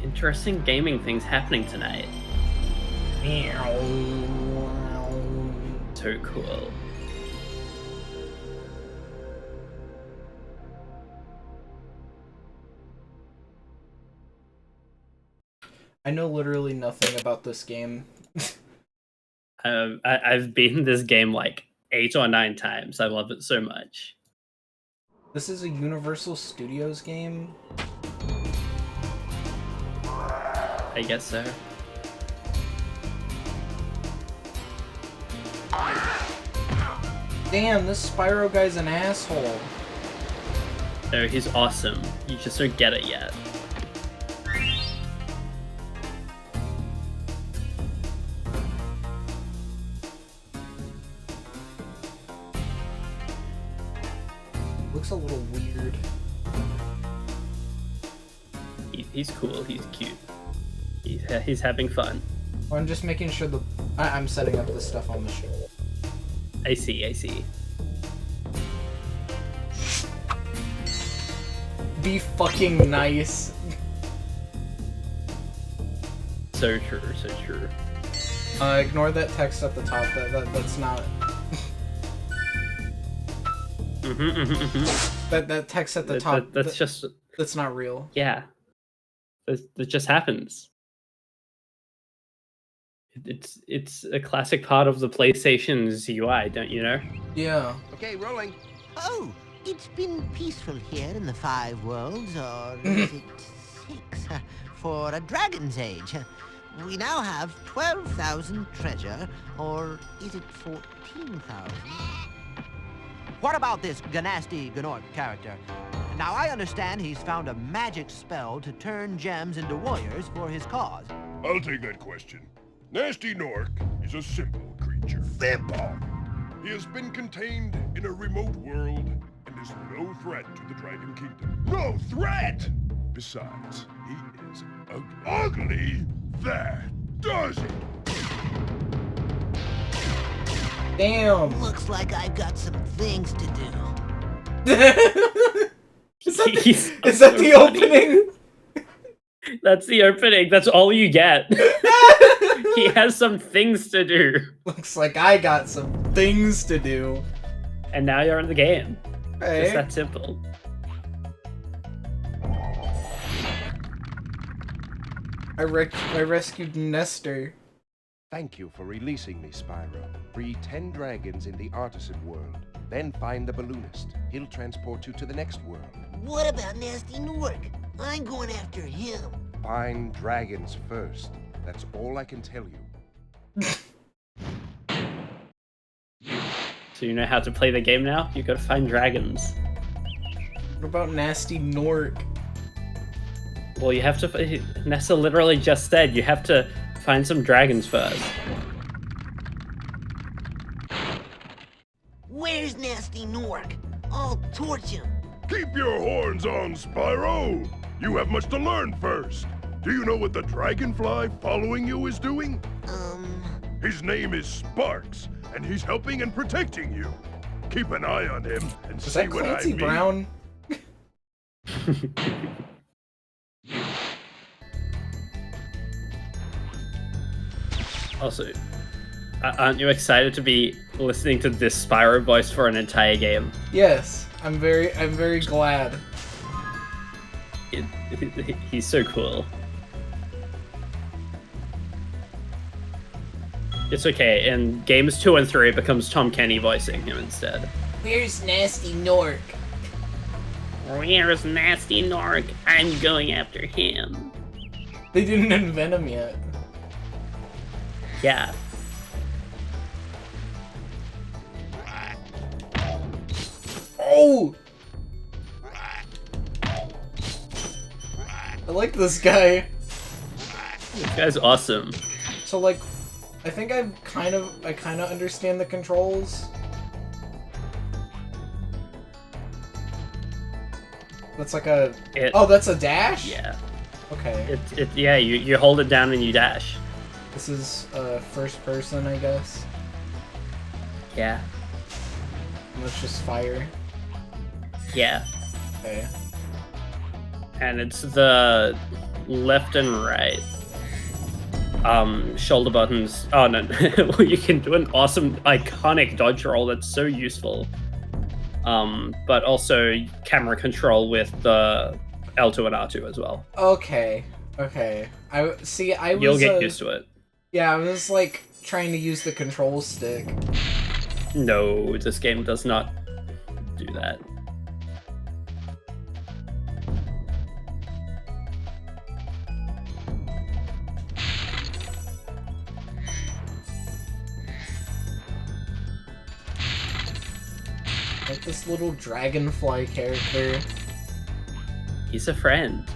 Interesting gaming things happening tonight. So cool. I know literally nothing about this game. I've beaten this game like 8 or 9 times. I love it so much. This is a Universal Studios game? I guess so. Damn, this Spyro guy's an asshole. No, he's awesome. You just don't get it yet. Looks a little weird. He's cool. He's cute. He's having fun. I'm just making sure I'm setting up this stuff on the show. I see. Be fucking nice. So true. Ignore that text at the top. That's not. That text at the top. That's not real. Yeah. That just happens. It's a classic part of the PlayStation's UI, don't you know? Yeah. Okay, rolling. Oh, it's been peaceful here in the 5 worlds, or is it 6? For a dragon's age. We now have 12,000 treasure, or is it 14,000? What about this Ganasty Gnork character? Now, I understand he's found a magic spell to turn gems into warriors for his cause. I'll take that question. Nasty Nork is a simple creature. Simple? He has been contained in a remote world and is no threat to the Dragon Kingdom. No threat! Besides, he is ugly. Ugly? That does it! Damn. Looks like I've got some things to do. Is that the opening? That's the opening. That's all you get. He has some things to do. Looks like I got some things to do. And now you're in the game. Hey. Just that simple. I rescued Nestor. Thank you for releasing me, Spyro. Free 10 dragons in the artisan world. Then find the balloonist. He'll transport you to the next world. What about Nasty Nork? I'm going after him. Find dragons first. That's all I can tell you. So you know how to play the game now? You gotta find dragons. What about Nasty Nork? Well, you have to... Nessa literally just said you have to find some dragons first. Where's Nasty Nork? I'll torch him. Keep your horns on, Spyro! You have much to learn first. Do you know what the dragonfly following you is doing? His name is Sparks, and he's helping and protecting you. Keep an eye on him and Is see that what I Clancy mean. Brown? Also, aren't you excited to be listening to this Spyro voice for an entire game? Yes, I'm very glad. He's so cool. It's okay. In games 2 and 3, it becomes Tom Kenny voicing him instead. Where's Nasty Nork? Where's Nasty Nork? I'm going after him. They didn't invent him yet. Yeah. Oh! I like this guy. This guy's awesome. So like, I think I kind of understand the controls. That's like a... Oh, that's a dash? Yeah. Okay. Yeah, you hold it down and you dash. This is first person, I guess. Yeah. And let's just fire. Yeah. Okay. And it's the left and right. Shoulder buttons. Oh no, you can do an awesome, iconic dodge roll that's so useful. But also camera control with the L2 and R2 as well. Okay. You'll get used to it. Yeah, I was like trying to use the control stick. No, this game does not do that. Like this little dragonfly character. He's a friend.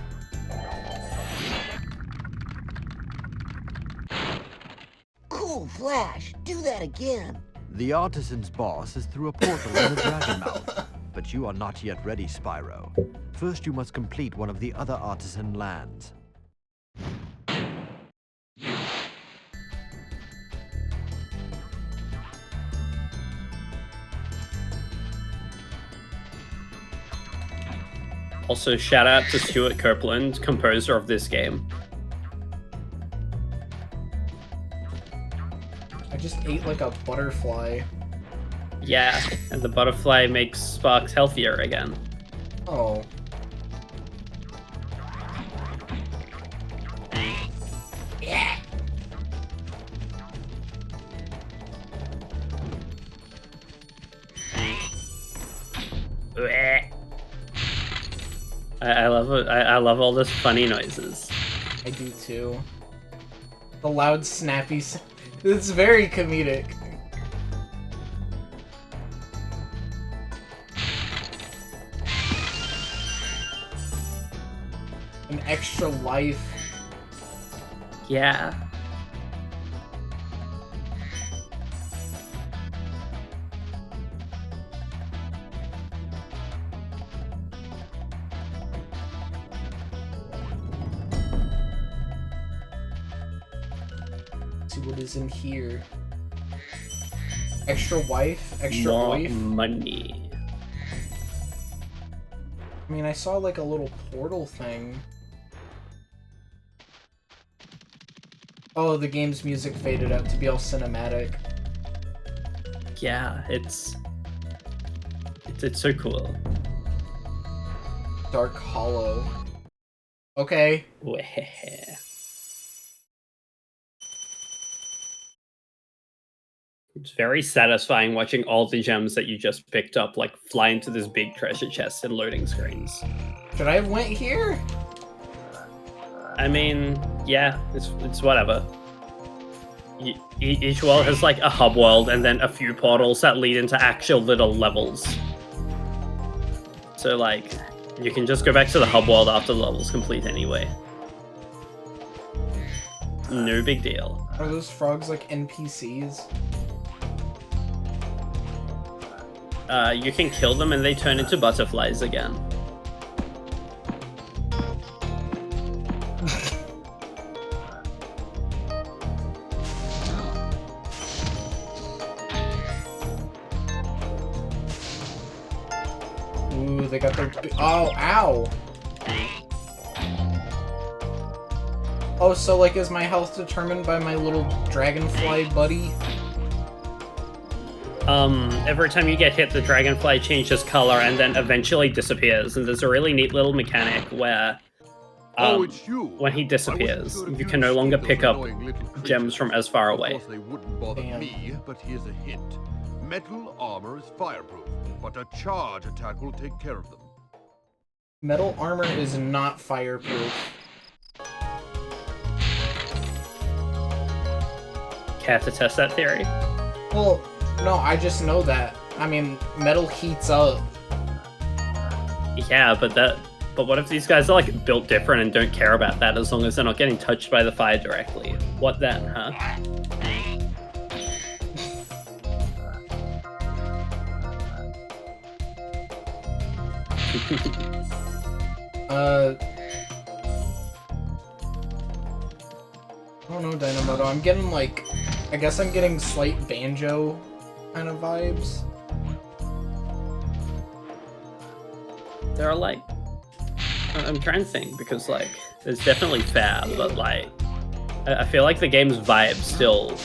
Cool, Flash. Do that again. The artisan's boss is through a portal in the dragon mouth. But you are not yet ready, Spyro. First, you must complete one of the other artisan lands. Also, shout out to Stuart Copeland, composer of this game. I just ate like a butterfly. Yeah, and the butterfly makes Sparks healthier again. Oh. I love it. I love all those funny noises. I do too. The loud snappy it's very comedic. An extra life. Yeah. See what is in here. Extra wife? Extra More wife? money. I mean, I saw like a little portal thing. Oh, the game's music faded out to be all cinematic. Yeah, it's so cool. Dark Hollow. Okay. It's very satisfying watching all the gems that you just picked up like fly into this big treasure chest and loading screens. Should I have went here? I mean, yeah, it's whatever. Each world has like a hub world and then a few portals that lead into actual little levels. So like, you can just go back to the hub world after the level's complete anyway. No big deal. Are those frogs like NPCs? You can kill them and they turn into butterflies again. Ooh, they got their... Oh, ow! Oh, so like is my health determined by my little dragonfly buddy? Every time you get hit, the dragonfly changes color and then eventually disappears. And there's a really neat little mechanic where, it's you. when he disappears, you can no longer pick up gems from as far away. Of course, they wouldn't bother Damn. me, but here's a hint. Metal armor is fireproof, but a charge attack will take care of them. Metal armor is not fireproof. Care to test that theory? Well, no, I just know that. I mean, metal heats up. Yeah, but what if these guys are like built different and don't care about that as long as they're not getting touched by the fire directly? What then, huh? I don't know, Dynamoto. I'm getting like, I guess I'm getting slight banjo kind of vibes. There are like, I'm trying to think because like, It's definitely fair, but like, I feel like the game's vibe still,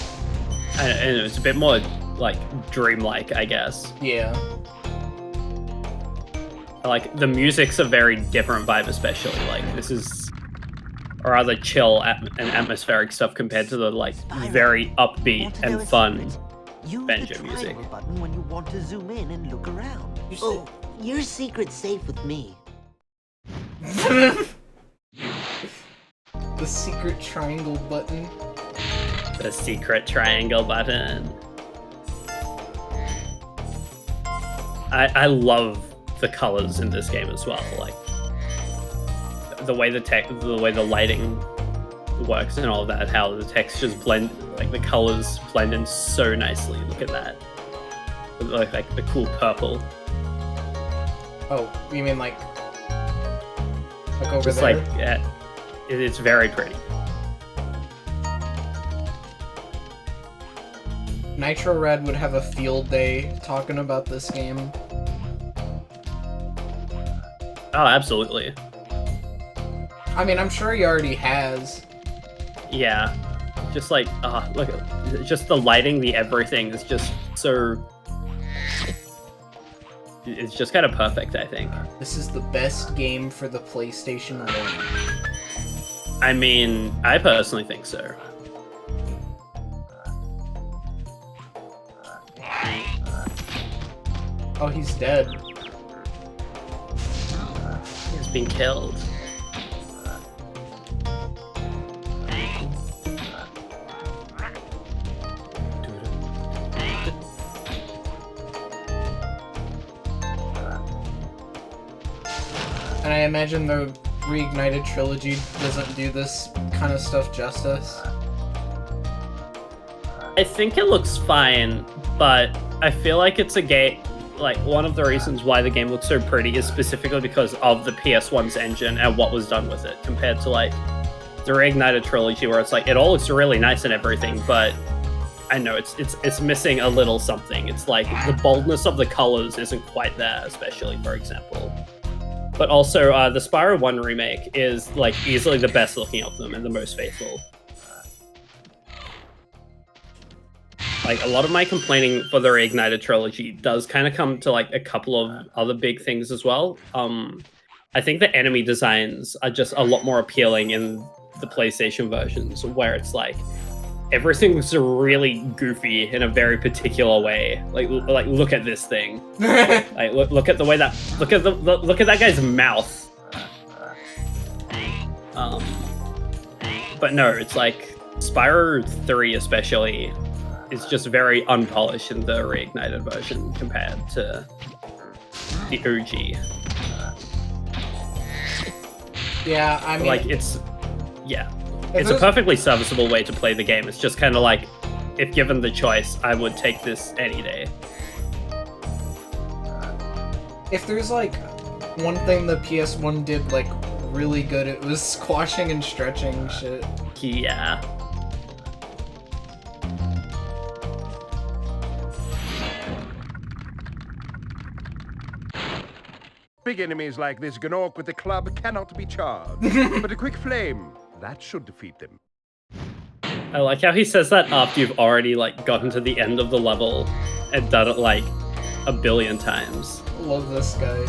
and it's a bit more like dreamlike, I guess. Yeah. Like the music's a very different vibe, especially like this is rather chill and atmospheric stuff compared to the like very upbeat and fun Use banjo the music. triangle button when you want to zoom in and look around. Oh, your secret's safe with me. The secret triangle button. The secret triangle button. I love the colors in this game as well. Like the way the lighting works and all of that. How the textures blend, like the colors blend in so nicely. Look at that. Like the cool purple. Oh, you mean like over Just there? like it's very pretty. Nitro Red would have a field day talking about this game. Oh, absolutely. I mean, I'm sure he already has. Yeah. Just like look, just the lighting, the everything is just so. It's just kind of perfect, I think. This is the best game for the PlayStation 1. I mean, I personally think so. Oh, he's dead. He's been killed. And I imagine the Reignited trilogy doesn't do this kind of stuff justice. I think it looks fine, but I feel like it's a game. Like, one of the reasons why the game looks so pretty is specifically because of the PS1's engine and what was done with it, compared to like the Reignited trilogy, where it's like it all looks really nice and everything, but I know it's missing a little something. It's like the boldness of the colors isn't quite there, especially for example. But also, the Spyro 1 remake is like easily the best looking of them and the most faithful. Like, a lot of my complaining for the Reignited trilogy does kind of come to like a couple of other big things as well. I think the enemy designs are just a lot more appealing in the PlayStation versions, where it's like everything's really goofy in a very particular way. Like look at this thing. Like look at the way that look at that guy's mouth. But no, it's like Spyro 3 especially is just very unpolished in the Reignited version compared to the OG. Yeah, I mean, Like it's a perfectly serviceable way to play the game. It's just kind of like, if given the choice, I would take this any day. if there's like one thing the PS1 did like really good, it was squashing and stretching shit. Yeah. Big enemies like this Gnorc with the club cannot be charged. But a quick flame, that should defeat them. I like how he says that after you've already like gotten to the end of the level and done it like a billion times. Love this guy.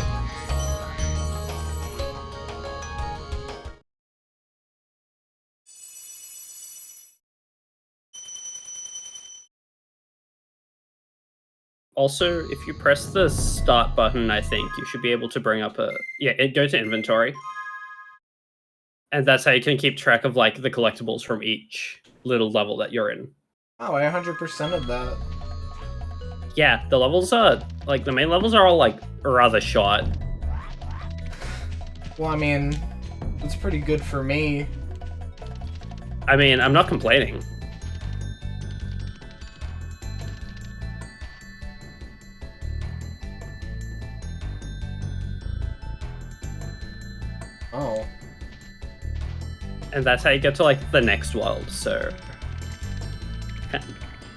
Also, if you press the start button, I think you should be able to bring up go to inventory. And that's how you can keep track of like the collectibles from each little level that you're in. Oh, I 100%ed that. Yeah, the levels are like the main levels are all like rather short. Well, I mean, it's pretty good for me. I mean, I'm not complaining. Oh. And that's how you get to like the next world, so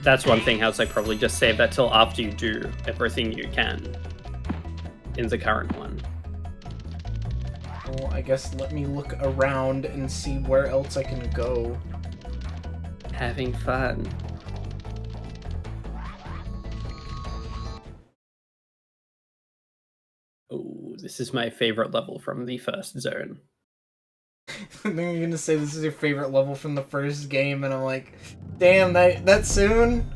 that's one thing how it's like probably just save that till after you do everything you can in the current one. Well, I guess let me look around and see where else I can go. Having fun. Oh, this is my favorite level from the first zone. I think you're gonna say this is your favorite level from the first game, and I'm like, damn, that soon?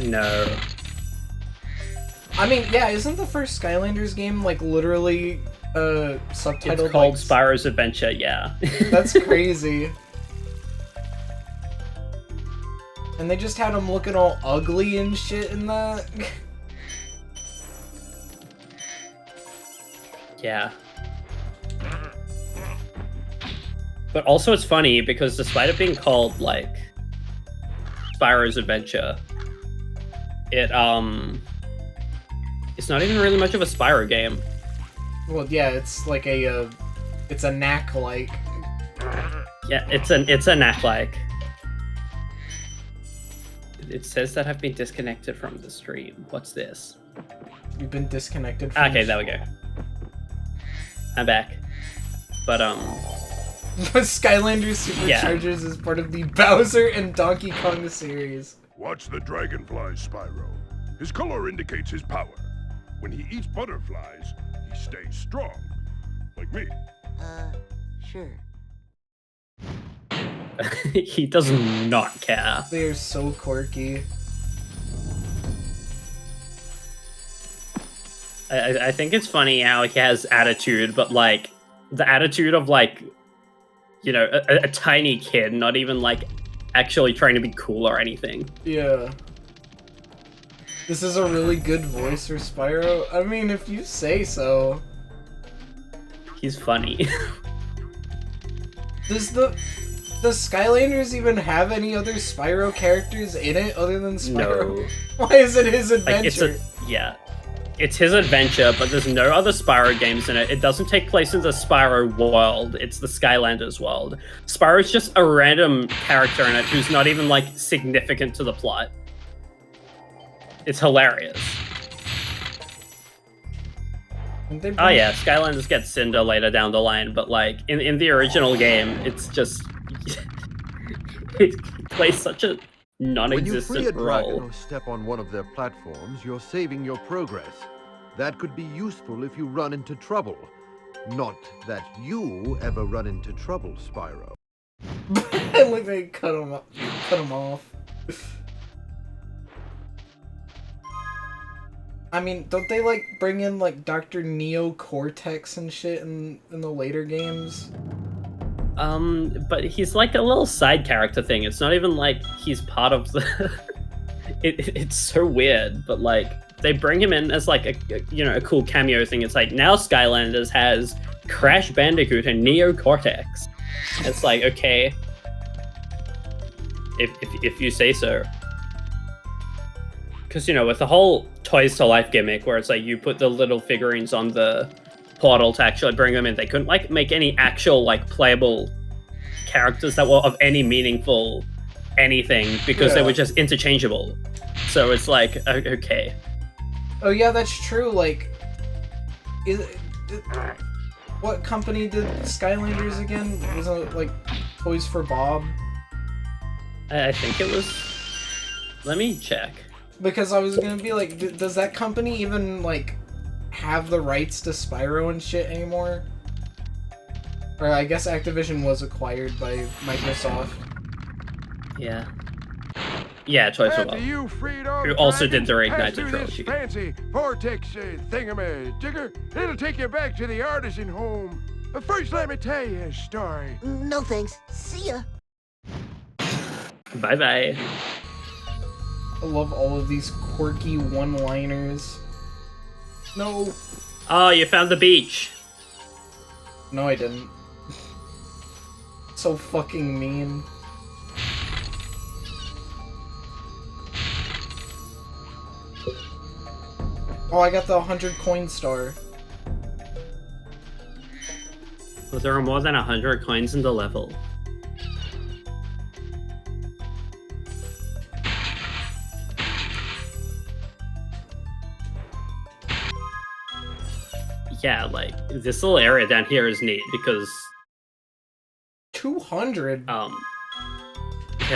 No. I mean, yeah, isn't the first Skylanders game like literally subtitled? It's called like, Spyro's Adventure, yeah. That's crazy. And they just had him looking all ugly and shit in that. Yeah. But also it's funny because despite it being called like Spyro's Adventure, it's not even really much of a Spyro game. Well, yeah, it's like it's a knack-like. Yeah, it's a knack-like. It says that I've been disconnected from the stream. What's this? You've been disconnected from Okay, there we go. I'm back. But Skylanders Superchargers is part of the Bowser and Donkey Kong series. Watch the dragonfly, Spyro. His color indicates his power. When he eats butterflies, he stays strong. Like me. Sure. he does not care. They are so quirky. I think it's funny how he has attitude, but like the attitude of like, you know, a tiny kid, not even like actually trying to be cool or anything. Yeah. This is a really good voice for Spyro. I mean, if you say so. He's funny. Does Skylanders even have any other Spyro characters in it other than Spyro? No. Why is it his adventure? Like it's his adventure, but there's no other Spyro games in it. It doesn't take place in the Spyro world. It's the Skylanders world. Spyro's just a random character in it who's not even like significant to the plot. It's hilarious. Oh yeah, Skylanders gets Cinder later down the line, but like in the original game, it's just it plays such a non-existent when you free a dragon role. or step on one of their platforms, you're saving your progress. That could be useful if you run into trouble. Not that you ever run into trouble, Spyro. Like they cut him off. I mean, don't they like bring in like Dr. Neo Cortex and shit in the later games? But he's like a little side character thing. It's not even like he's part of the. It's so weird, but like they bring him in as like a cool cameo thing. It's like now Skylanders has Crash Bandicoot and Neo Cortex. It's like okay, if you say so. Because you know, with the whole Toys to Life gimmick, where it's like you put the little figurines on the portal to actually bring them in, they couldn't like make any actual like playable characters that were of any meaningful anything because they were just interchangeable. So it's like okay. Oh yeah, that's true. Like, what company did Skylanders again? Was it like Toys for Bob? I think it was. Let me check. Because I was gonna be like, does that company even like have the rights to Spyro and shit anymore? Or I guess Activision was acquired by Microsoft. Yeah. Yeah, Toys for Bob. Who also did the Reignited trilogy. Fancy vortex thingamajigger. It'll take you back to the artisan home. But first, let me tell you a story. No thanks. See ya. Bye bye. I love all of these quirky one-liners. No. Oh, you found the beach. No, I didn't. So fucking mean. Oh, I got the 100 coin star. Well, there are more than 100 coins in the level. yeah, like this little area down here is neat because 200. yeah,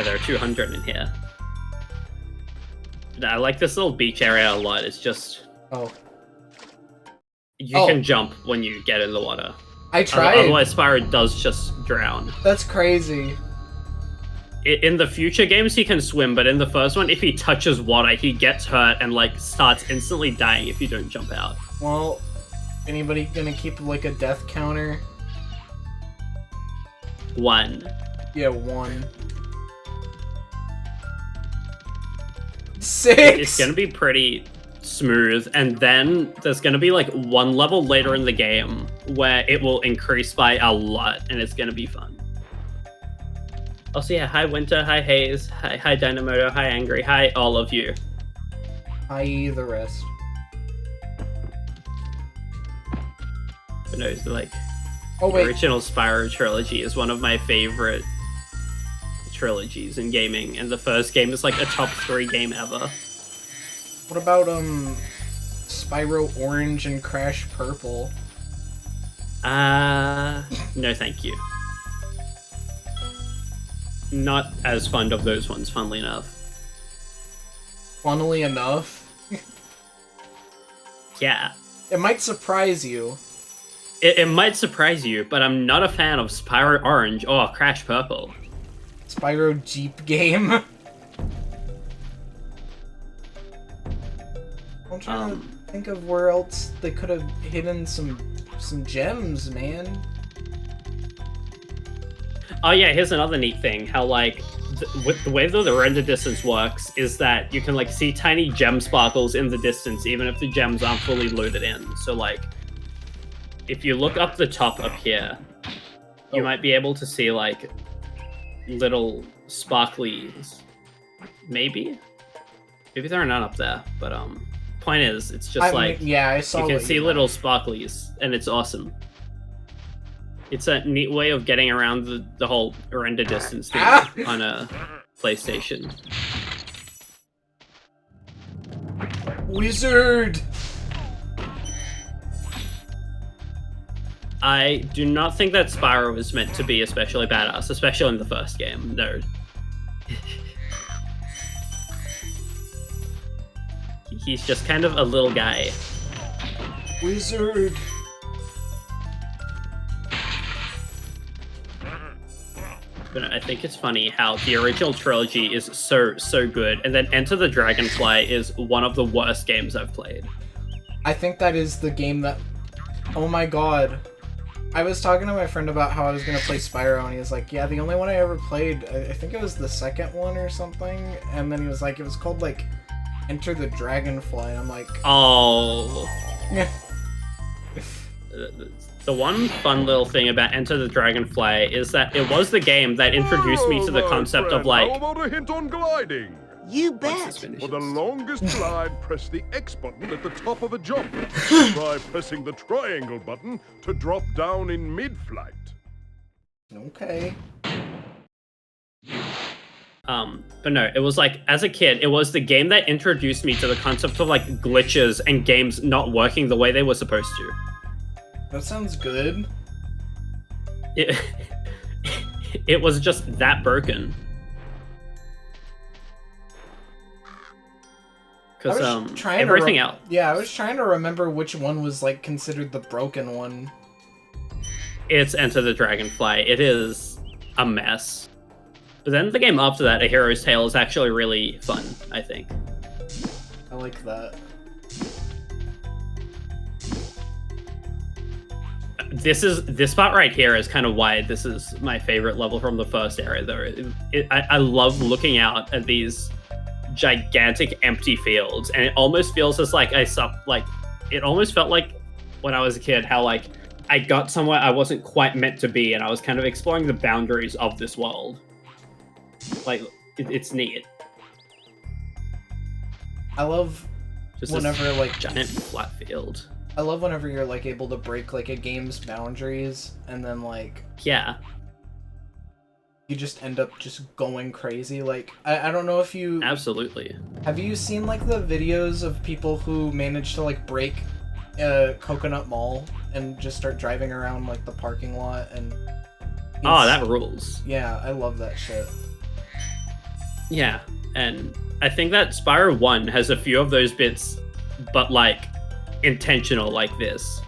there are 200 in here. I like this little beach area a lot. It's just Oh. you can jump when you get in the water. I tried. Otherwise, Spyro does just drown. That's crazy. In the future games, he can swim, but in the first one, if he touches water, he gets hurt and like starts instantly dying if you don't jump out. Well, anybody gonna keep like a death counter? 1. Yeah, 1. 6. It's gonna be pretty smooth, and then there's gonna be like one level later in the game where it will increase by a lot, and it's gonna be fun. Also, yeah, hi Winter, hi Haze, hi Dynamoto, hi Angry, hi all of you. I.e. the rest. But no, like, Oh the wait, original Spyro trilogy is one of my favorite trilogies in gaming, and the first game is like a top 3 game ever. what about Spyro Orange and Crash Purple? No thank you. Not as fond of those ones, funnily enough. Funnily enough, Yeah. it might surprise you. It might surprise you, but I'm not a fan of Spyro Orange or Crash Purple. Spyro Jeep game. I'm trying to think of where else they could have hidden some gems, man. Oh yeah, here's another neat thing. How like with the way that the render distance works is that you can like see tiny gem sparkles in the distance, even if the gems aren't fully loaded in. So like, if you look up the top up here, you might be able to see like little sparklies. Maybe there are none up there, but point is, it's just yeah, I saw. you can what see little sparklies, and it's awesome. It's a neat way of getting around the whole render distance thing on a PlayStation. Wizard. I do not think that Spyro is meant to be especially badass, especially in the first game. No. He's just kind of a little guy. Wizard. But I think it's funny how the original trilogy is so good, and then Enter the Dragonfly is one of the worst games I've played. I think that is the game that... Oh my god. I was talking to my friend about how I was going to play Spyro, and he was like, yeah, the only one I ever played, I think it was the second one or something, and then he was like, it was called, like, Enter the Dragonfly, and I'm like... Oh. The one fun little thing about Enter the Dragonfly is that it was the game that introduced me to the concept of, like... How about a hint on gliding? You once this bet. finishes. For the longest glide, press the X button at the top of a jump. Try pressing the triangle button to drop down in mid-flight. Okay. But no, it was like, as a kid, it was the game that introduced me to the concept of, like, glitches and games not working the way they were supposed to. That sounds good. It was just that broken. Because everything else. Yeah, I was trying to remember which one was like considered the broken one. It's Enter the Dragonfly. It is a mess. But then the game after that, A Hero's Tale, is actually really fun, I think. I like that. This part right here is kind of why this is my favorite level from the first area, though. I love looking out at these gigantic empty fields, and it almost feels as like it almost felt like when I was a kid how like I got somewhere I wasn't quite meant to be, and I was kind of exploring the boundaries of this world. Like it's neat. I love Just whenever this like giant flat field. I love whenever you're like able to break like a game's boundaries, and then like Yeah. you just end up just going crazy. Like I don't know if you Absolutely. have you seen like the videos of people who manage to like break Coconut Mall and just start driving around like the parking lot and. Oh, that rules. Yeah, I love that shit. Yeah, and I think that Spyro 1 has a few of those bits, but like intentional like this.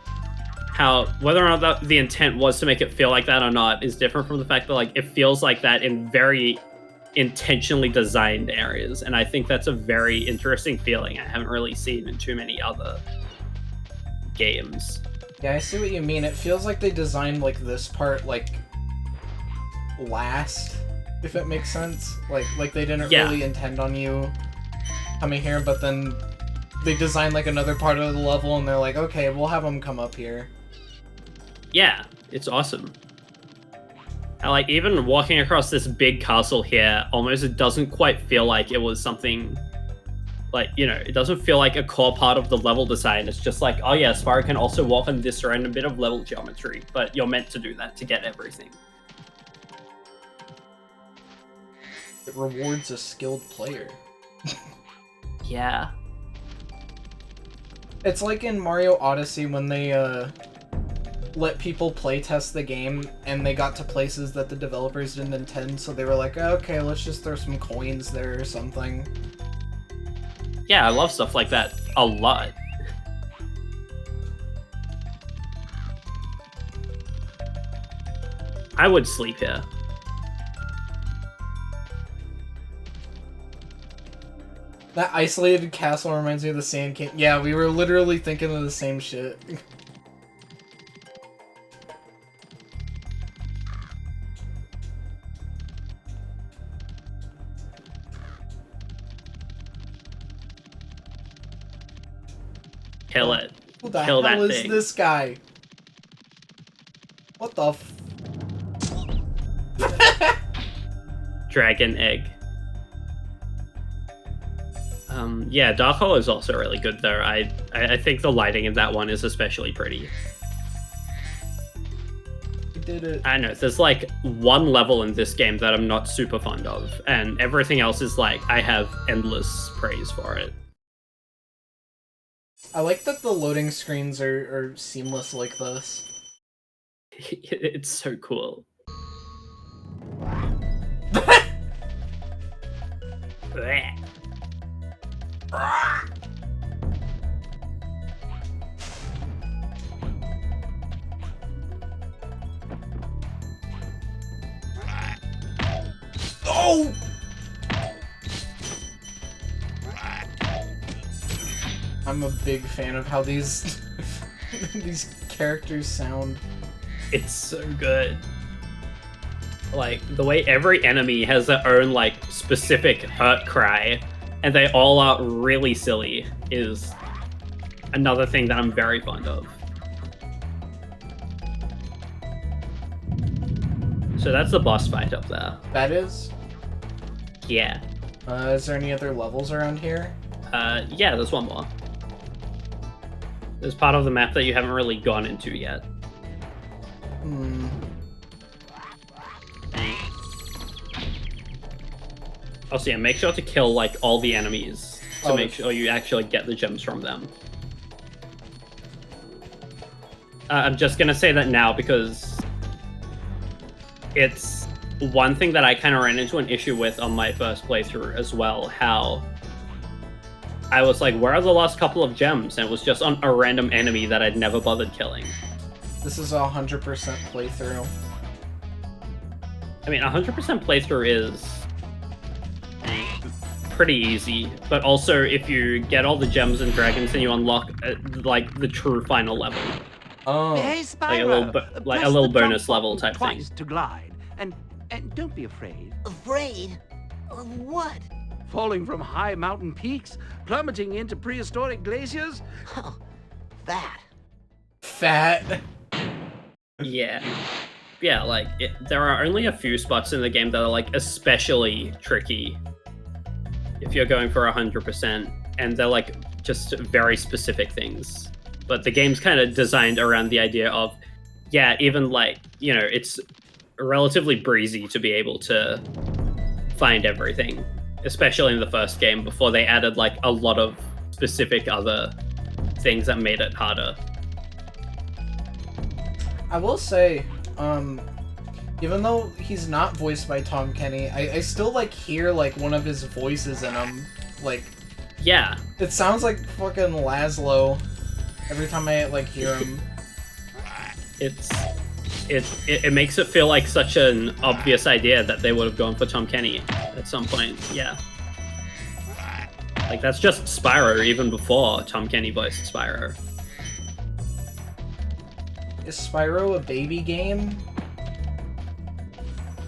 How whether or not the intent was to make it feel like that or not is different from the fact that like it feels like that in very intentionally designed areas, and I think that's a very interesting feeling I haven't really seen in too many other games. Yeah, I see what you mean. It feels like they designed like this part like last, if it makes sense. Like they didn't really intend on you coming here, but then they designed like another part of the level and they're like, okay, we'll have them come up here. Yeah, it's awesome. I like even walking across this big castle here, almost it doesn't quite feel like it was something like, you know, it doesn't feel like a core part of the level design. It's just like, oh yeah, Spyro can also walk on this random bit of level geometry, but you're meant to do that to get everything. It rewards a skilled player. Yeah. It's like in Mario Odyssey when they let people playtest the game and they got to places that the developers didn't intend, so they were like, okay, let's just throw some coins there or something. Yeah, I love stuff like that a lot. I would sleep here. That isolated castle reminds me of the Sand King. Yeah, we were literally thinking of the same shit. Kill it. Who the Kill hell that is thing. this guy? What the f- Dragon egg. Yeah, Dark Hole is also really good though. I think the lighting in that one is especially pretty. We did it. I know, there's like one level in this game that I'm not super fond of, and everything else is like, I have endless praise for it. I like that the loading screens are seamless like this. It's so cool. Blech. Oh! I'm a big fan of how these these characters sound. It's so good. Like, the way every enemy has their own, like, specific hurt cry, and they all are really silly, is another thing that I'm very fond of. So that's the boss fight up there. That is? Yeah. Is there any other levels around here? Yeah, there's one more. There's part of the map that you haven't really gone into yet. Also, yeah, make sure to kill, like, all the enemies to make sure you actually get the gems from them. I'm just gonna say that now because it's one thing that I kind of ran into an issue with on my first playthrough as well, how I was like, where are the last couple of gems? And it was just on a random enemy that I'd never bothered killing. This is a 100% playthrough. I mean, 100% playthrough is pretty easy, but also if you get all the gems and dragons, then you unlock like the true final level. Oh, Hey, Spyro, like a press little the jump bonus level button type thing. twice to glide, and don't be afraid. Afraid? Of what? Falling from high mountain peaks, plummeting into prehistoric glaciers. Oh, that. fat. Yeah. Yeah, like, there are only a few spots in the game that are, like, especially tricky if you're going for 100%, and they're, like, just very specific things. But the game's kind of designed around the idea of, yeah, even, like, you know, it's relatively breezy to be able to find everything, especially in the first game, before they added, like, a lot of specific other things things that made it harder. I will say, even though he's not voiced by Tom Kenny, I still like hear like one of his voices in him. Like, yeah, it sounds like fucking Laszlo every time I like hear him. It makes it feel like such an obvious idea that they would have gone for Tom Kenny at some point. Yeah, like that's just Spyro even before Tom Kenny voiced Spyro. Is Spyro a baby game?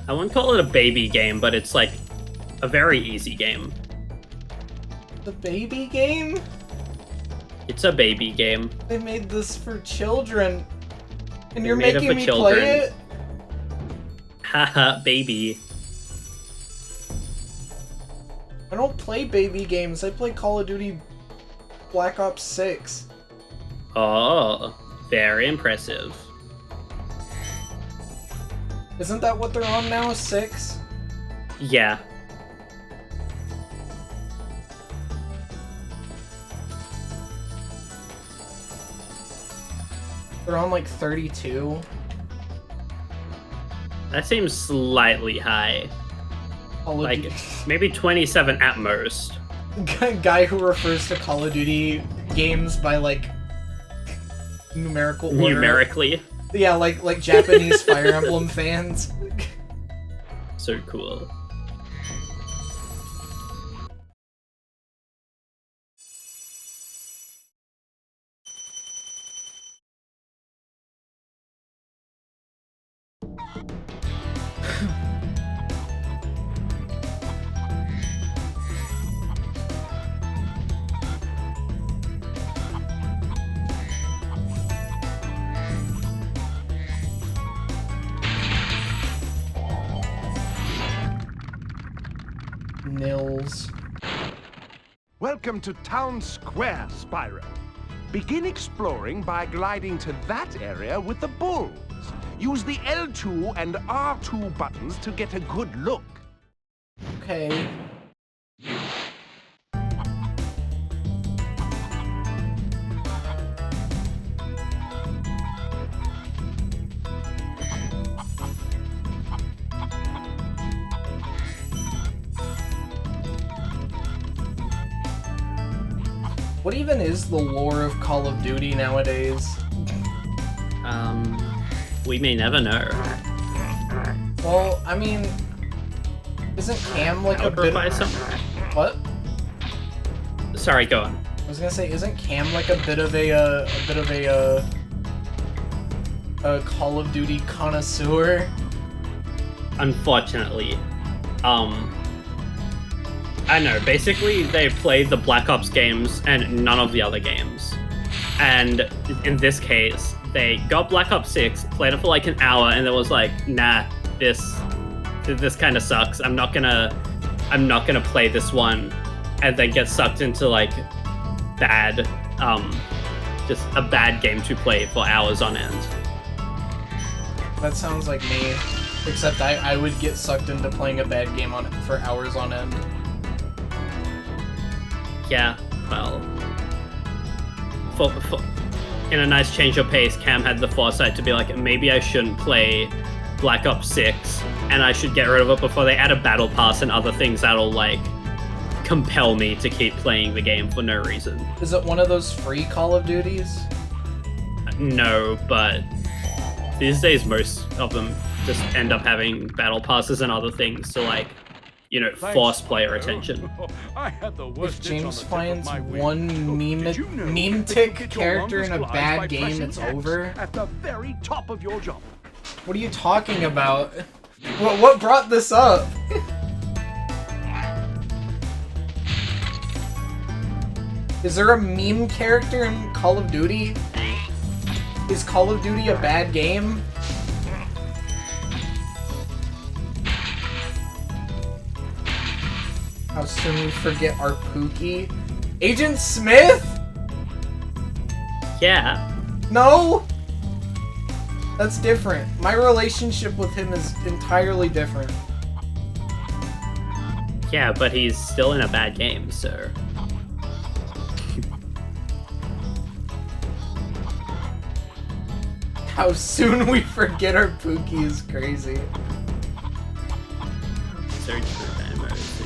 I wouldn't call it a baby game, but it's like a very easy game. The baby game? It's a baby game. They made this for children. And you're made it making for me children. play it? Haha, baby. I don't play baby games. I play Call of Duty Black Ops 6. Oh, very impressive. Isn't that what they're on now? 6? Yeah. They're on like 32. That seems slightly high. Call of Like, Duty. maybe 27 at most. Guy who refers to Call of Duty games by like numerical order. Numerically. Yeah, like Japanese Fire Emblem fans. So cool. Nils. Welcome to Town Square, Spyro. Begin exploring by gliding to that area with the bulls. Use the L2 and R2 buttons to get a good look. Okay. What even is the lore of Call of Duty nowadays? We may never know. Well, I mean, isn't Cam like a bit Sacrifice of... some- What? Sorry, go on. I was gonna say, isn't Cam like a bit of a Call of Duty connoisseur? Unfortunately. I know, basically they played the Black Ops games and none of the other games. And in this case, they got Black Ops 6, played it for like an hour, and then was like, nah, this kind of sucks. I'm not gonna play this one, and then get sucked into like bad, just a bad game to play for hours on end. That sounds like me, except I would get sucked into playing a bad game on for hours on end. Yeah, well, in a nice change of pace, Cam had the foresight to be like, maybe I shouldn't play Black Ops 6, and I should get rid of it before they add a battle pass and other things that'll, like, compel me to keep playing the game for no reason. Is it one of those free Call of Duties? No, but these days most of them just end up having battle passes and other things to, like, you know, force player attention. I had the worst If James finds one meme tick character in a bad game, it's over. At the very top of your jump. What are you talking about? What brought this up? Is there a meme character in Call of Duty? Is Call of Duty a bad game? How soon we forget our Pookie? Agent Smith? Yeah. No! That's different. My relationship with him is entirely different. Yeah, but he's still in a bad game, so... How soon we forget our Pookie is crazy. So true, man. So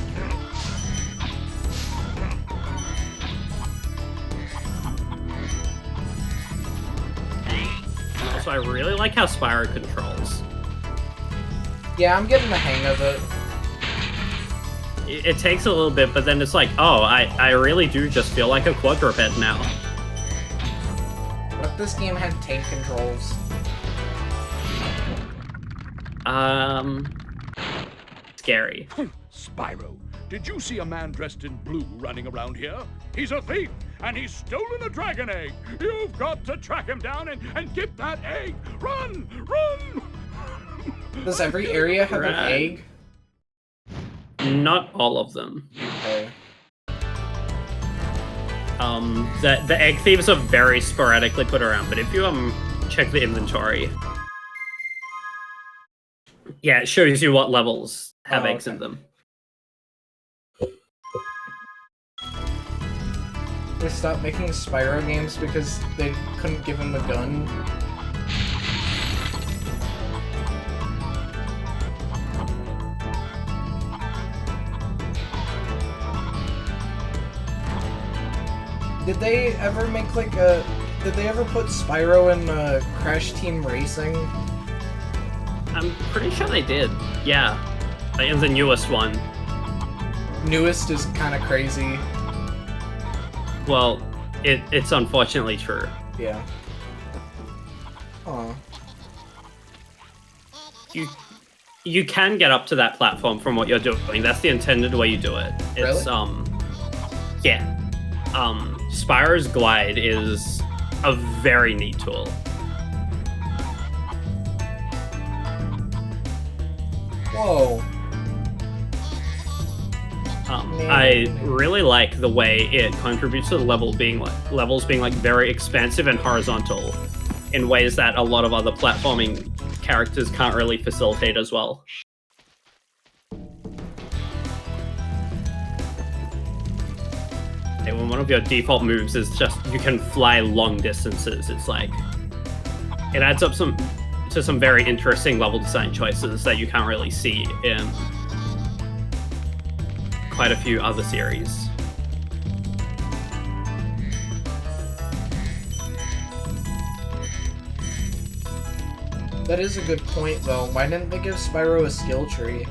true. Also, I really like how Spyro controls. Yeah, I'm getting the hang of it. It takes a little bit, but then it's like, oh, I really do just feel like a quadruped now. What if this game had tank controls? Scary. Spyro, did you see a man dressed in blue running around here? He's a thief, and he's stolen a dragon egg. You've got to track him down and get that egg. Run! Run! Does every area have an Right. egg? Not all of them. Okay. The egg thieves are very sporadically put around, but if you check the inventory, yeah, it shows you what levels have eggs in them. They stopped making Spyro games because they couldn't give him the gun. Did they ever make like a... Did they ever put Spyro in Crash Team Racing? I'm pretty sure they did. Yeah, like in the newest one. Newest is kind of crazy. Well, it's unfortunately true. Yeah. Aw. You can get up to that platform from what you're doing. That's the intended way you do it. It's Really? Yeah. Spyro's glide is a very neat tool. Whoa. I really like the way it contributes to the levels being like very expansive and horizontal in ways that a lot of other platforming characters can't really facilitate as well. Okay, when one of your default moves is just you can fly long distances, it's like it adds up to some very interesting level design choices that you can't really see in quite a few other series. That is a good point, though. Why didn't they give Spyro a skill tree?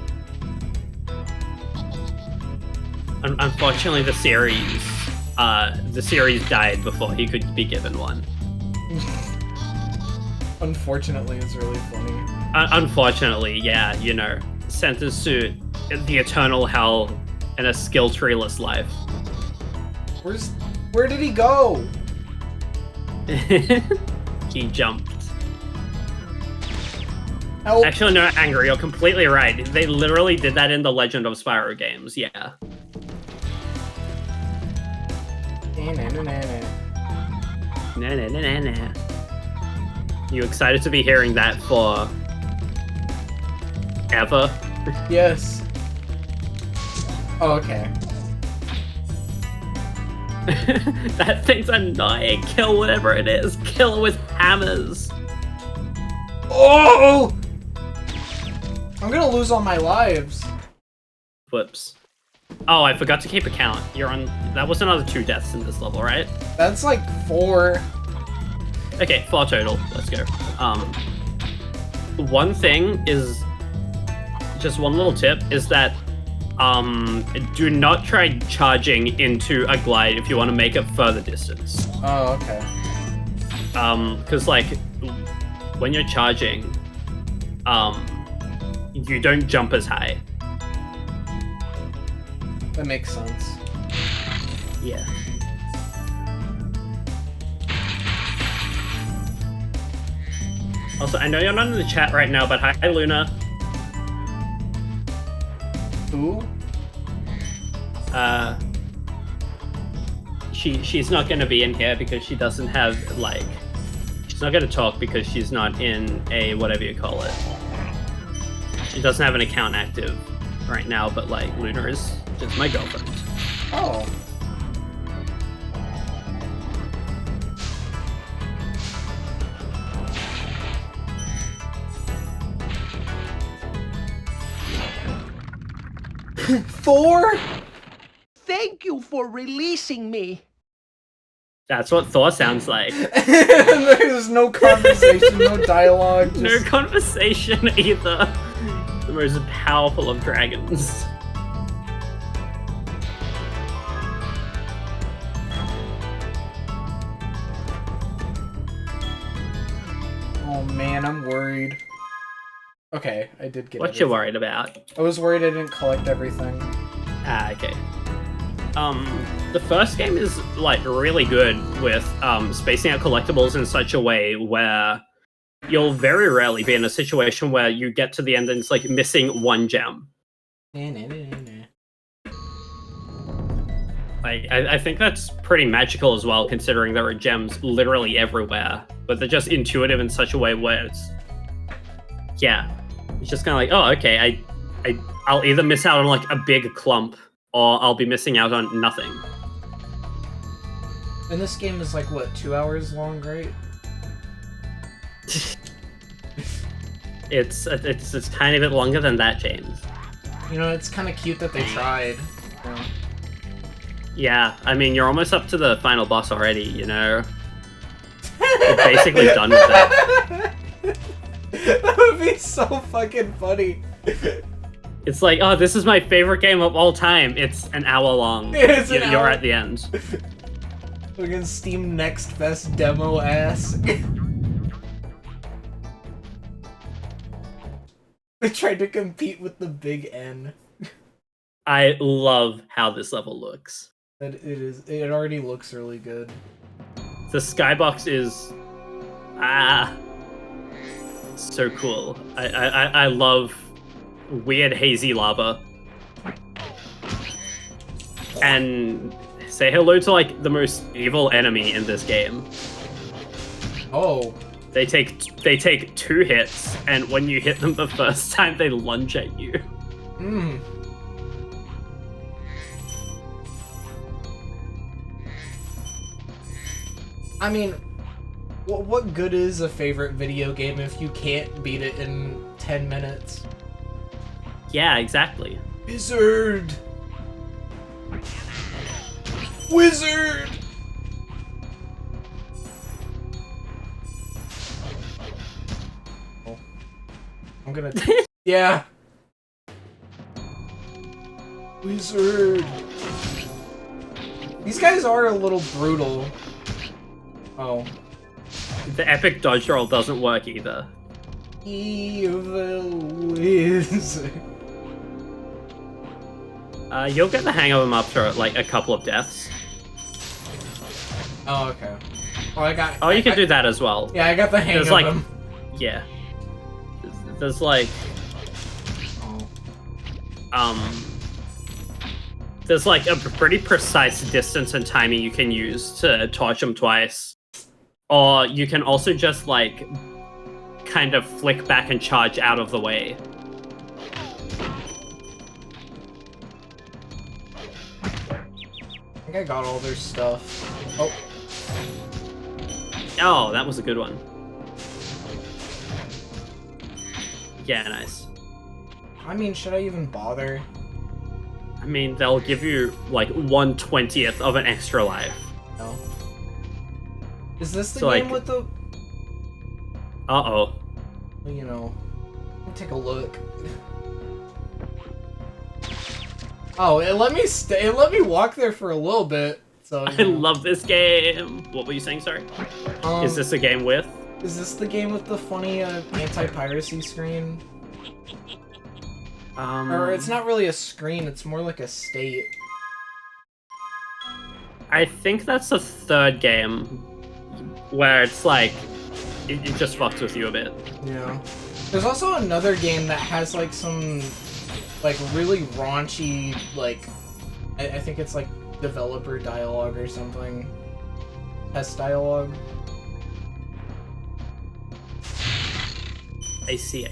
Unfortunately, the series died before he could be given one. Unfortunately, it's really funny. Unfortunately, yeah, you know, sentenced to the eternal hell and a skill treeless life. Where did he go? He jumped. Help. Actually, no, Angry, you're completely right. They literally did that in the Legend of Spyro games, yeah. Nah. You excited to be hearing that for ever? Yes. Oh, okay. That thing's annoying. Kill whatever it is. Kill it with hammers. Oh! I'm gonna lose all my lives. Whoops. Oh, I forgot to keep a count. You're on. That was another 2 deaths in this level, right? That's like 4. Okay, 4 total. Let's go. One thing is, just one little tip is that, do not try charging into a glide if you want to make it further distance. Oh, okay. Because like, when you're charging, you don't jump as high. That makes sense. Yeah. Also, I know you're not in the chat right now, but hi, Luna. Who? She's not going to be in here because she doesn't have, like... She's not going to talk because she's not in a whatever you call it. She doesn't have an account active right now, but, like, Luna is just my girlfriend. Oh. Thor? Thank you for releasing me. That's what Thor sounds like. There's no conversation, no dialogue. No conversation either. The most powerful of dragons. Oh man, I'm worried. Okay, I did get What you worried about? I was worried I didn't collect everything. Ah, okay. The first game is like really good with spacing out collectibles in such a way where you'll very rarely be in a situation where you get to the end and it's like missing one gem. I think that's pretty magical as well, considering there are gems literally everywhere, but they're just intuitive in such a way where it's just kind of like, oh, okay, I'll either miss out on like a big clump or I'll be missing out on nothing. And this game is like what, 2 hours long, right? It's a tiny bit longer than that, James. You know, it's kind of cute that they tried. Yeah, I mean, you're almost up to the final boss already, you know? You're basically done with that. That would be so fucking funny. It's like, oh, this is my favorite game of all time. It's an hour long. You're at the end. We're gonna Steam Next Best Demo ass. They tried to compete with the Big N. I love how this level looks. It already looks really good. The skybox is so cool. I love weird hazy lava. And say hello to like the most evil enemy in this game. Oh. They take 2 hits, and when you hit them the first time, they lunge at you. Hmm. I mean, what good is a favorite video game if you can't beat it in 10 minutes? Yeah, exactly. Wizard! Wizard! Oh. I'm gonna... yeah! Wizard! These guys are a little brutal. Oh. The epic dodge roll doesn't work either. Evil wizard. You'll get the hang of them after like a couple of deaths. Oh, okay. Oh, you can do that as well. Yeah, I got the hang of them. Yeah. There's like... There's like a pretty precise distance and timing you can use to torch them twice. Or you can also just like kind of flick back and charge out of the way. I think I got all their stuff. Oh. Oh, that was a good one. Yeah, nice. I mean, should I even bother? I mean, they'll give you like 1/20th of an extra life. No. Is this the So, game like- with the... Uh-oh. You know, let me take a look. Oh, it let me stay. It let me walk there for a little bit. So I love this game. What were you saying? Sorry. Is this a game with? Is this the game with the funny anti-piracy screen? Or it's not really a screen. It's more like a state. I think that's the third game where it's like it just fucks with you a bit. Yeah. There's also another game that has like some like really raunchy like I think it's like developer dialogue or something. Test dialogue. I see.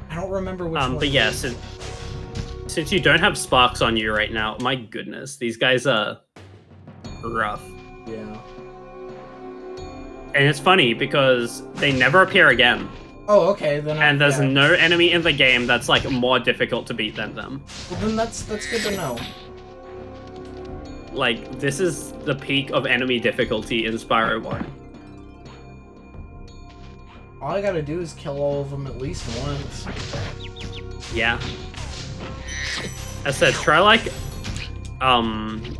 I don't remember which one. But yeah, since you don't have sparks on you right now, my goodness, these guys are rough. Yeah. And it's funny because they never appear again. Oh, okay, then. And there's yeah. no enemy in the game that's like more difficult to beat than them. Well, then that's good to know. Like, this is the peak of enemy difficulty in Spyro 1. All I gotta do is kill all of them at least once. Yeah. As I said,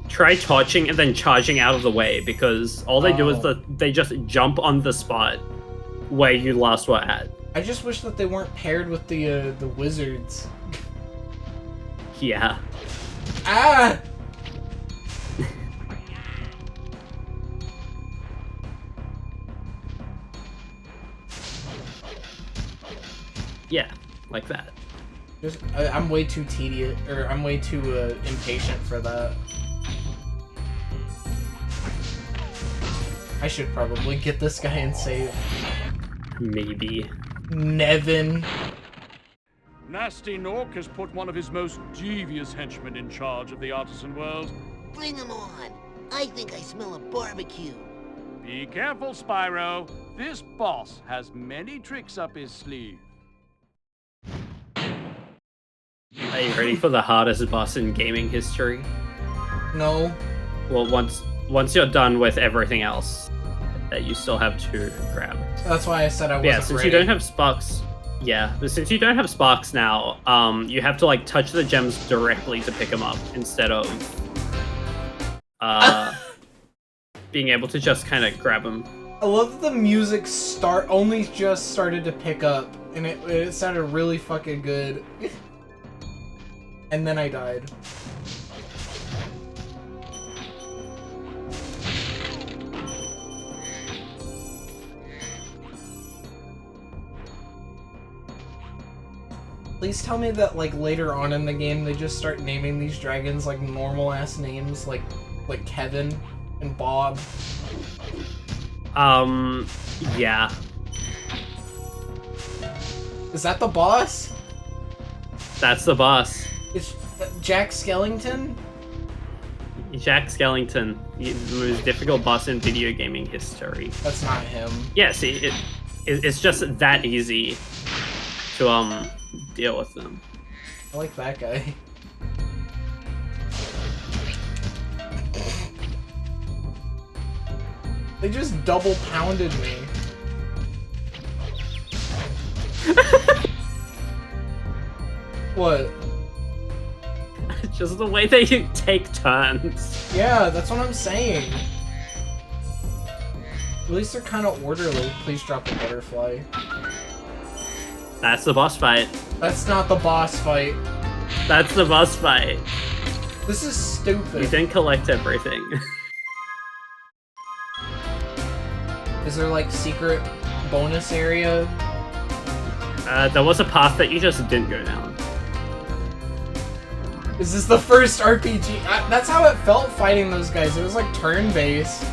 try torching and then charging out of the way, because all they do is they just jump on the spot where you last were at. I just wish that they weren't paired with the wizards. Yeah. Ah! Yeah, like that. I'm way too tedious, or I'm way too impatient for that. I should probably get this guy and save. Maybe. Nevin. Nasty Nork has put one of his most devious henchmen in charge of the artisan world. Bring him on. I think I smell a barbecue. Be careful, Spyro. This boss has many tricks up his sleeve. Are you ready for the hardest boss in gaming history? No. Well, once you're done with everything else, that you still have to grab. That's why I said I wasn't Yeah, since ready. you don't have sparks. Yeah, but since you don't have sparks now, you have to like touch the gems directly to pick them up instead of being able to just kind of grab them. I love that the music only just started to pick up, and it sounded really fucking good. And then I died. Please tell me that like later on in the game they just start naming these dragons like normal ass names, like Kevin and Bob. Yeah. Is that the boss? That's the boss. It's Jack Skellington? Jack Skellington, the most difficult boss in video gaming history. That's not him. Yeah, see, it's just that easy to deal with them. I like that guy. They just double pounded me. What? Just the way they take turns. Yeah, that's what I'm saying. At least they're kind of orderly. Please drop the butterfly. That's the boss fight. That's not the boss fight. That's the boss fight. This is stupid. You didn't collect everything. Is there like secret bonus area? There was a path that you just didn't go down. Is this the first RPG? That's how it felt fighting those guys. It was like turn-based.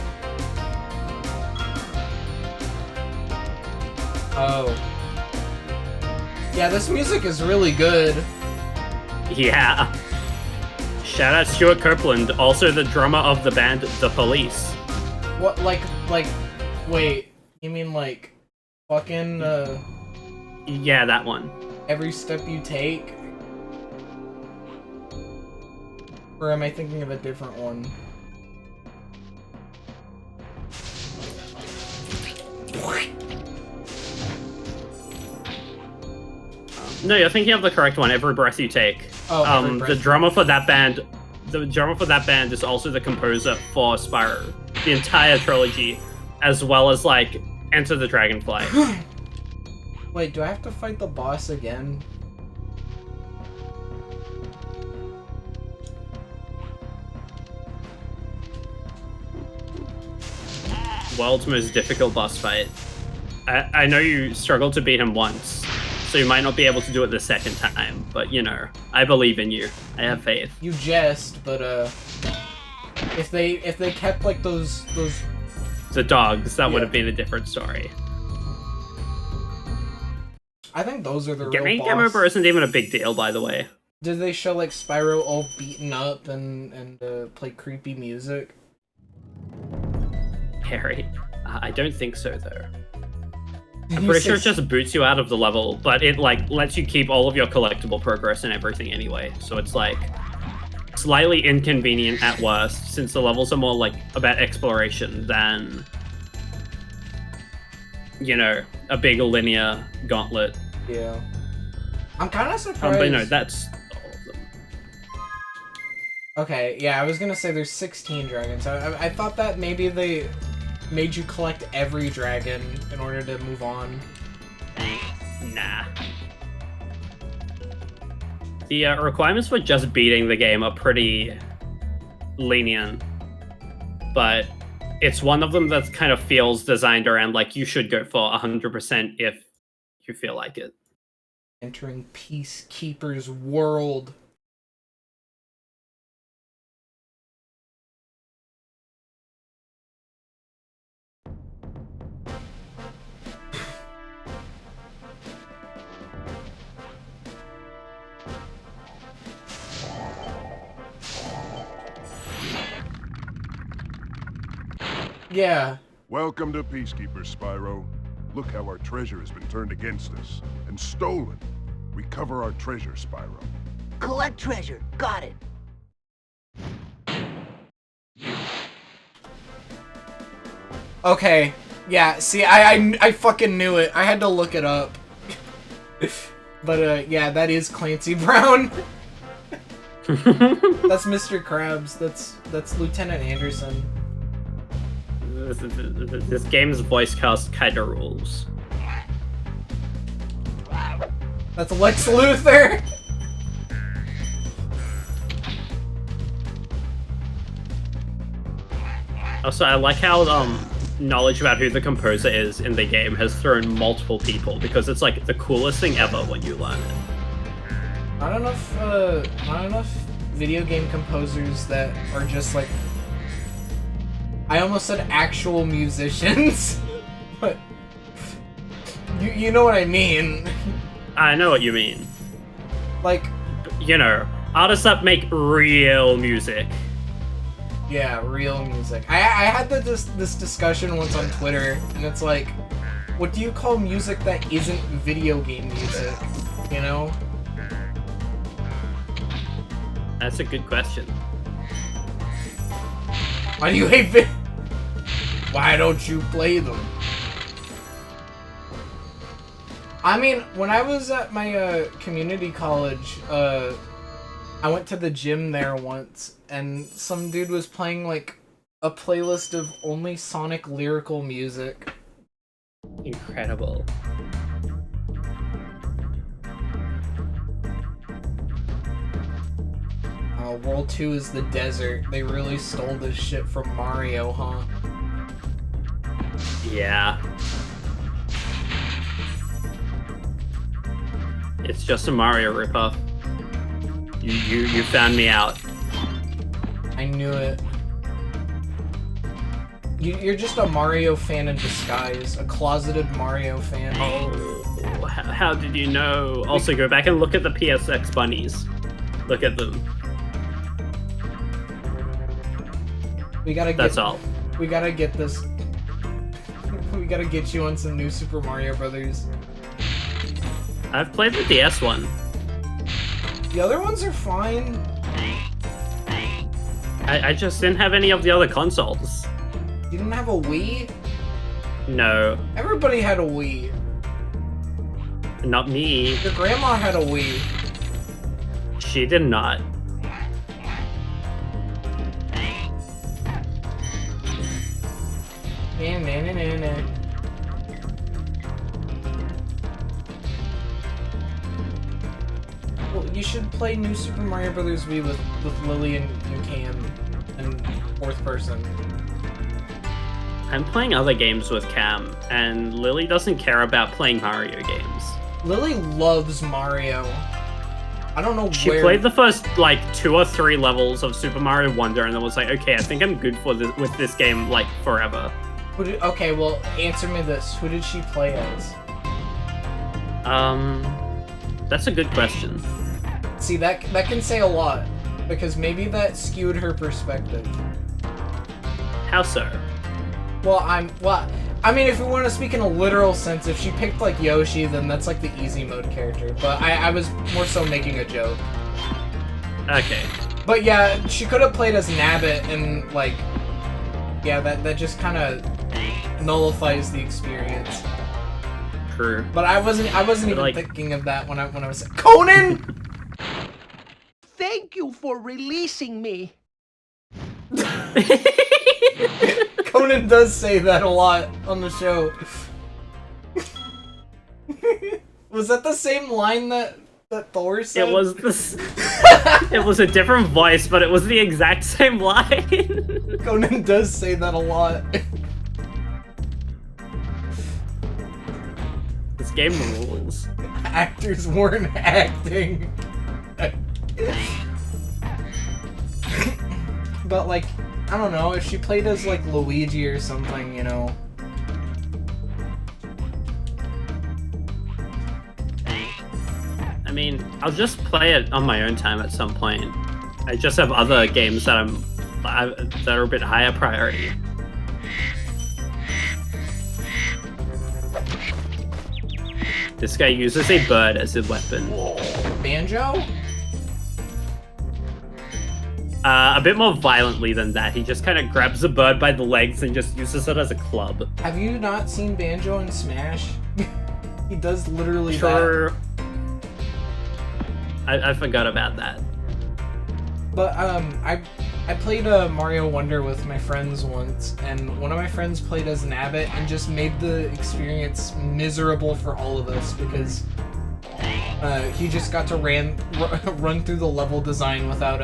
Oh. Yeah, this music is really good. Yeah. Shout out Stuart Copeland, also the drummer of the band The Police. What, wait, you mean like, fucking, Yeah, that one. Every Step You Take? Or am I thinking of a different one? No, you're thinking of the correct one, Every Breath You Take. Oh, Every Breath the drummer for that band is also the composer for Spyro, the entire trilogy, as well as like Enter the Dragonfly. Wait, do I have to fight the boss again? World's most difficult boss fight. I know you struggled to beat him once, so you might not be able to do it the second time, but you know, I believe in you. I have faith. You jest, but if they kept like those The dogs, that would have been a different story. I think those are the real Getting boss. game over isn't even a big deal, by the way. Did they show like Spyro all beaten up and play creepy music? Harry, I don't think so though. I'm pretty sure it just boots you out of the level, but it like lets you keep all of your collectible progress and everything anyway. So it's like slightly inconvenient at worst, since the levels are more like about exploration than, you know, a big linear gauntlet. Yeah. I'm kind of surprised. But no, that's all of them. Okay, yeah, I was gonna say there's 16 dragons. I thought that maybe they made you collect every dragon in order to move on. Nah. The requirements for just beating the game are pretty lenient, but it's one of them that kind of feels designed around like you should go for 100% if you feel like it. Entering Peacekeeper's world. Yeah. Welcome to Peacekeeper, Spyro. Look how our treasure has been turned against us and stolen. Recover our treasure, Spyro. Collect treasure. Got it. Okay. Yeah, see, I fucking knew it. I had to look it up. But, yeah, that is Clancy Brown. That's Mr. Krabs. That's Lieutenant Anderson. This game's voice cast kinda rules. That's Lex Luthor! Also, I like how knowledge about who the composer is in the game has thrown multiple people, because it's like the coolest thing ever when you learn it. Not enough video game composers that are just like, I almost said actual musicians, but you know what I mean. I know what you mean. Like, you know, artists that make real music. Yeah, real music. I had this discussion once on Twitter, and it's like, what do you call music that isn't video game music? You know? That's a good question. Why do you hate Why don't you play them? I mean, when I was at my community college, I went to the gym there once, and some dude was playing like a playlist of only Sonic lyrical music. Incredible. World 2 is the desert. They really stole this shit from Mario, huh? Yeah. It's just a Mario ripoff. You found me out. I knew it. You're just a Mario fan in disguise. A closeted Mario fan. Oh, how did you know? Also, go back and look at the PSX bunnies. Look at them. We gotta get... That's all. We gotta get this... We gotta get you on some new Super Mario Brothers. I've played the DS one. The other ones are fine. I just didn't have any of the other consoles. You didn't have a Wii? No. Everybody had a Wii. Not me. Your grandma had a Wii. She did not. Well, you should play New Super Mario Bros. Wii with Lily and Cam and fourth person. I'm playing other games with Cam, and Lily doesn't care about playing Mario games. Lily loves Mario. I don't know She where... played the first, like, 2 or 3 levels of Super Mario Wonder, and then was like, okay, I think I'm good for this, with this game, like, forever. Okay, well, answer me this. Who did she play as? That's a good question. See, that can say a lot, because maybe that skewed her perspective. How so? Well, I mean, if we want to speak in a literal sense, if she picked like Yoshi, then that's like the easy mode character. But I was more so making a joke. Okay. But yeah, she could have played as Nabbit, and like, yeah, that just kind of nullifies the experience. True. But I wasn't even like... thinking of that when I was Conan. Thank you for releasing me. Conan does say that a lot on the show. Was that the same line that Thor said? It was this. It was a different voice, but it was the exact same line. Conan does say that a lot. This game rules. Actors weren't acting. But like, I don't know, if she played as like Luigi or something, you know. I mean, I'll just play it on my own time at some point. I just have other games that that are a bit higher priority. This guy uses a bird as a weapon. Banjo? A bit more violently than that. He just kind of grabs the bird by the legs and just uses it as a club. Have you not seen Banjo in Smash? He does literally Sure. that. I forgot about that. But I played Mario Wonder with my friends once, and one of my friends played as Nabbit and just made the experience miserable for all of us because he just got to run through the level design without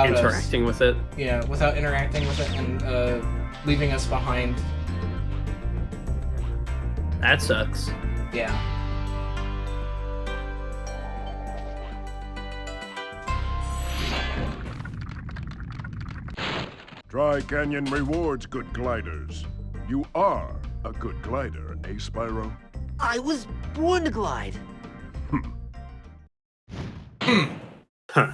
interacting with it. Yeah, without interacting with it and leaving us behind. That sucks. Yeah. Dry Canyon rewards good gliders. You are a good glider, eh, Spyro? I was born to glide. Huh.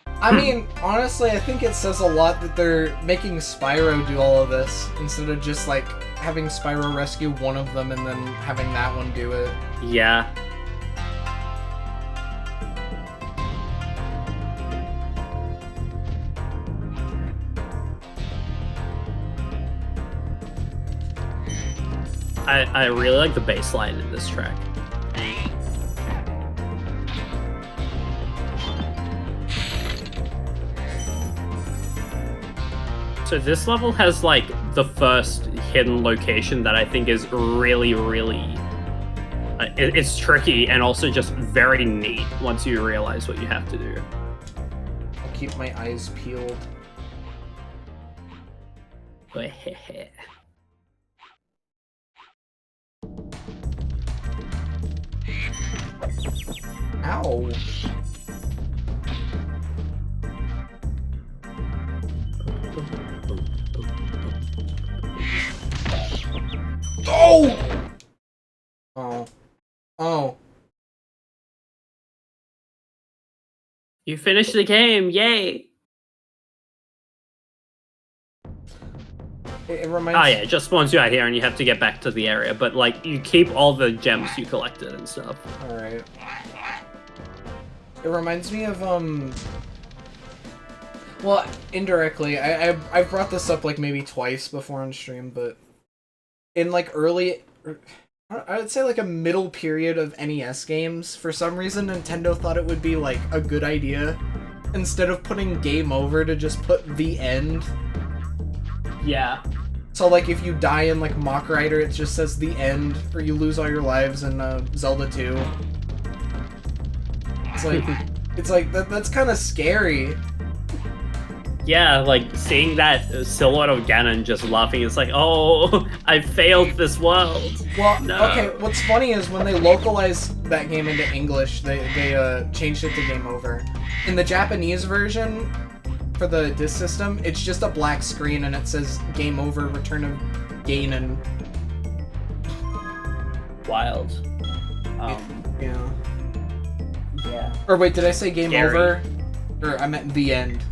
I mean, honestly, I think it says a lot that they're making Spyro do all of this instead of just like having Spyro rescue one of them and then having that one do it. Yeah. I really like the bass line in this track. So this level has like the first hidden location that I think is really, really... it's tricky and also just very neat once you realize what you have to do. I'll keep my eyes peeled. Ow. Oh! Oh. Oh. You finished the game, yay! It reminds Oh yeah, it just spawns you out here and you have to get back to the area, but like, you keep all the gems you collected and stuff. Alright. It reminds me of, well, indirectly, I've brought this up like maybe twice before on stream, but in like early, I would say like a middle period of NES games, for some reason Nintendo thought it would be like a good idea, instead of putting game over, to just put the end. Yeah. So like if you die in like Mach Rider, it just says the end, or you lose all your lives in Zelda 2. It's like that's kind of scary. Yeah, like seeing that silhouette of Ganon just laughing, it's like, oh, I failed this world. Well, no. Okay, what's funny is when they localized that game into English, they changed it to Game Over. In the Japanese version, for the disc system, it's just a black screen and it says Game Over, Return of Ganon. Wild. Yeah. Yeah. Or wait, did I say Game Scary. Over? Or I meant the end.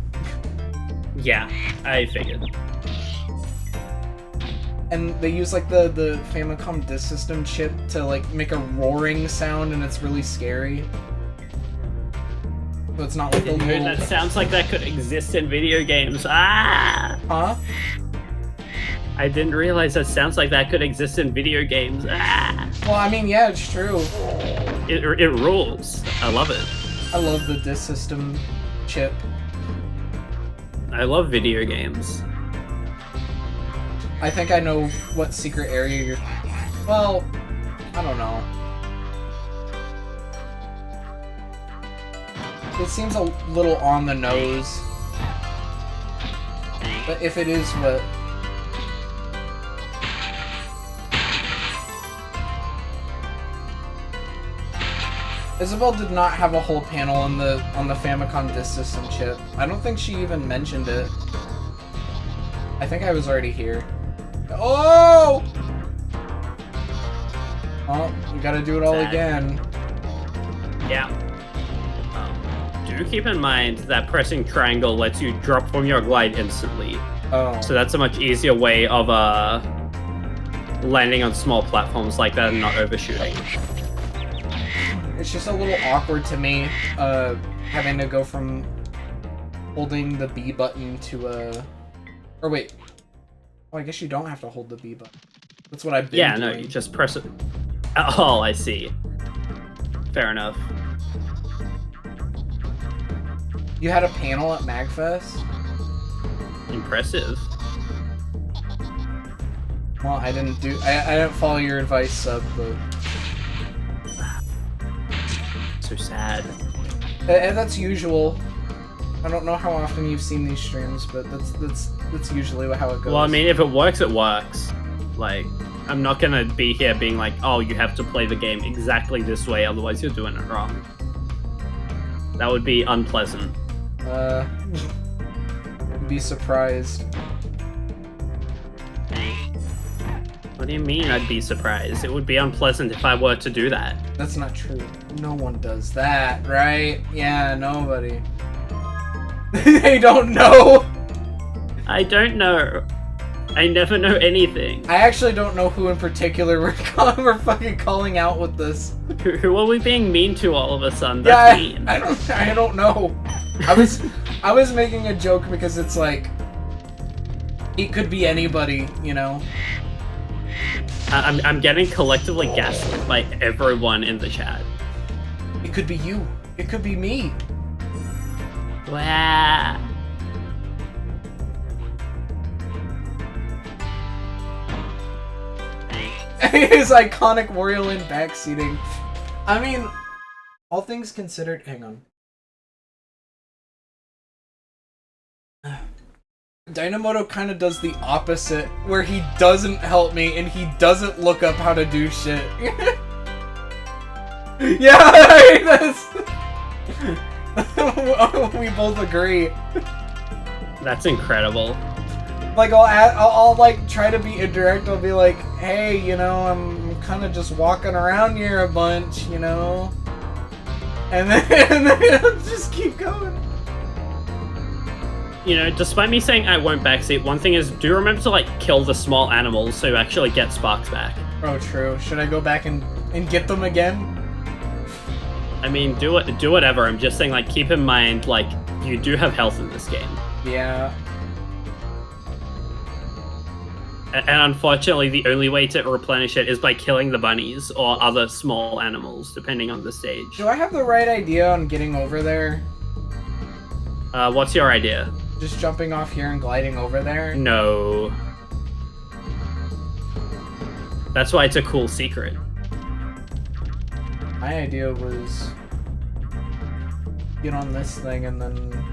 Yeah, I figured. And they use like the Famicom Disk System chip to like make a roaring sound, and it's really scary. So it's not like a Dude, little... that sounds like that could exist in video games. Ah! Huh? I didn't realize that sounds like that could exist in video games. Ah! Well, I mean, yeah, it's true. It rules. I love it. I love the Disk System chip. I love video games. I think I know what secret area you're... Well, I don't know. It seems a little on the nose. But if it is what... Isabel did not have a whole panel on the Famicom Disk System chip. I don't think she even mentioned it. I think I was already here. Oh! Oh, we gotta do it all again. Yeah. Do keep in mind that pressing triangle lets you drop from your glide instantly. Oh. So that's a much easier way of landing on small platforms like that and not overshooting. It's just a little awkward to me, having to go from holding the B button to or wait. Oh, I guess you don't have to hold the B button. That's what I've been doing. No, you just press it. Oh, I see. Fair enough. You had a panel at MagFest? Impressive. Well, I didn't follow your advice, Sub, but... So sad. And that's usual. I don't know how often you've seen these streams, but that's usually how it goes. Well, I mean, if it works, it works. Like, I'm not gonna be here being like, oh, you have to play the game exactly this way, otherwise you're doing it wrong. That would be unpleasant. Be surprised. What do you mean I'd be surprised? It would be unpleasant if I were to do that. That's not true. No one does that, right? Yeah, nobody. They don't know! I don't know. I never know anything. I actually don't know who in particular we're fucking calling out with this. Who are we being mean to all of a sudden? That's mean. I don't know. I was making a joke because it's like, it could be anybody, you know? I'm getting collectively gaslit by everyone in the chat. It could be you. It could be me. Wow. His iconic Wario Land backseating. I mean, all things considered, hang on. Dynamoto kind of does the opposite, where he doesn't help me and he doesn't look up how to do shit. Yeah, that's... We both agree. That's incredible. Like, I'll like try to be indirect. I'll be like, hey, you know, I'm kind of just walking around here a bunch, you know, and then I'll just keep going. You know, despite me saying I won't backseat, one thing is, do remember to, like, kill the small animals so you actually get sparks back. Oh, true. Should I go back and get them again? I mean, do whatever. I'm just saying, like, keep in mind, like, you do have health in this game. Yeah. And unfortunately, the only way to replenish it is by killing the bunnies or other small animals, depending on the stage. Do I have the right idea on getting over there? What's your idea? Just jumping off here and gliding over there? No. That's why it's a cool secret. My idea was get on this thing and then...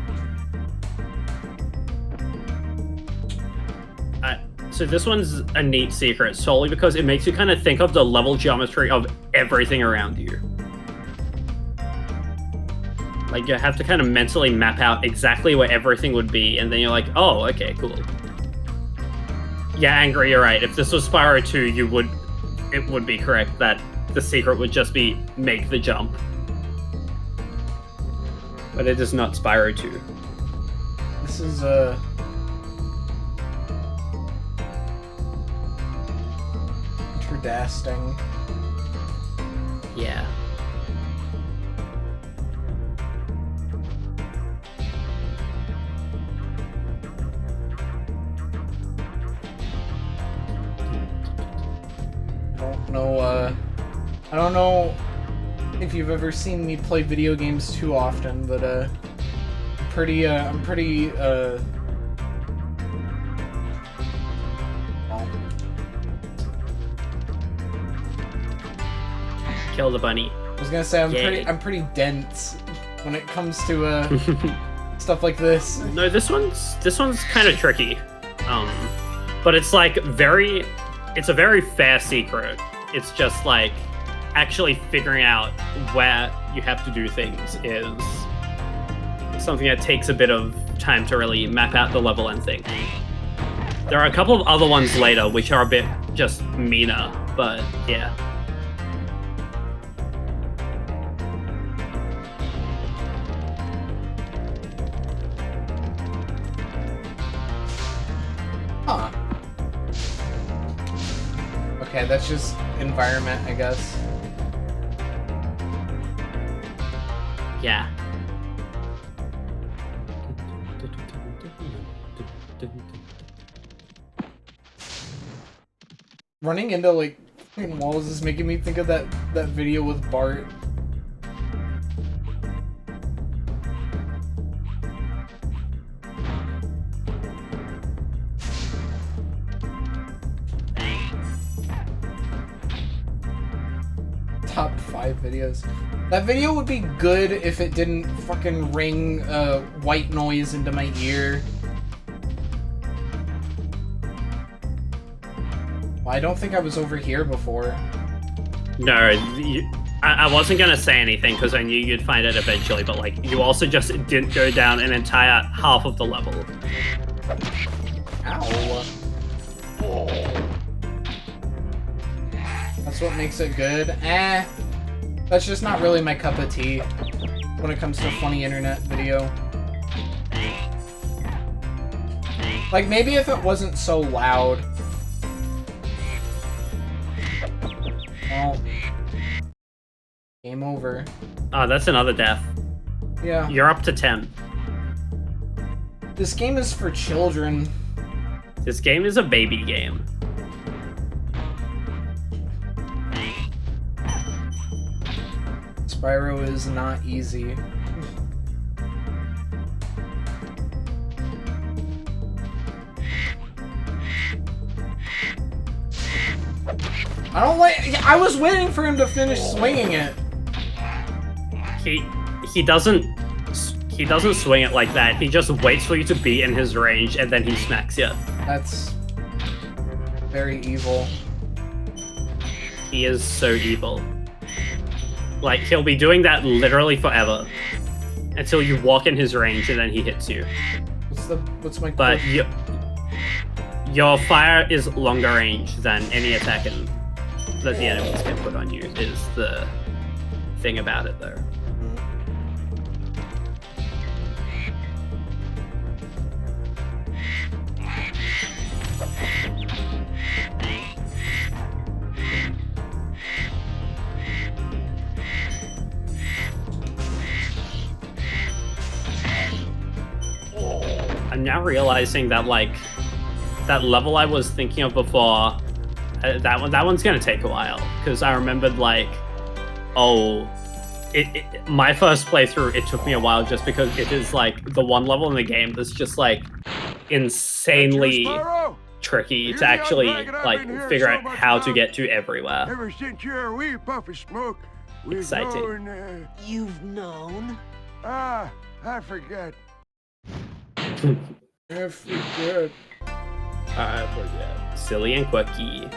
So this one's a neat secret solely because it makes you kind of think of the level geometry of everything around you. Like, you have to kind of mentally map out exactly where everything would be, and then you're like, oh, okay, cool. Yeah, Angry, you're right. If this was Spyro 2, it would be correct that the secret would just be make the jump. But it is not Spyro 2. This is, flabbergasting. Yeah. I don't know if you've ever seen me play video games too often, but I'm pretty Kill the bunny. I was gonna say I'm pretty dense when it comes to stuff like this. No, this one's kind of tricky. But it's like it's a very fair secret. It's just like actually figuring out where you have to do things is something that takes a bit of time to really map out the level and think. There are a couple of other ones later which are a bit just meaner, but yeah. Huh. Okay, that's just environment, I guess. Yeah. Running into like fucking walls is making me think of that video with Bart. Top 5 videos. That video would be good if it didn't fucking ring white noise into my ear. Well, I don't think I was over here before. No, I wasn't gonna say anything because I knew you'd find it eventually, but like you also just didn't go down an entire half of the level. Ow. That's what makes it good. That's just not really my cup of tea when it comes to funny internet video. Like, maybe if it wasn't so loud. Well, game over. Oh, that's another death. Yeah. You're up to 10. This game is for children. This game is a baby game. Spyro is not easy. I was waiting for him to finish swinging it. He doesn't swing it like that. He just waits for you to be in his range and then he smacks you. That's very evil. He is so evil. Like, he'll be doing that literally forever until you walk in his range and then he hits you. What's my But your fire is longer range than any attack that the enemies can put on you is the thing about it, though. I'm now realizing that, like, that level I was thinking of before, that one's gonna take a while, because I remembered, like, my first playthrough, it took me a while just because it is, like, the one level in the game that's just, like, insanely tricky to actually, like, figure out how to get to everywhere. Ever since you're a wee puff of smoke, we've Exciting. known, You've known? I forget. I forget. I forget. Silly and quirky.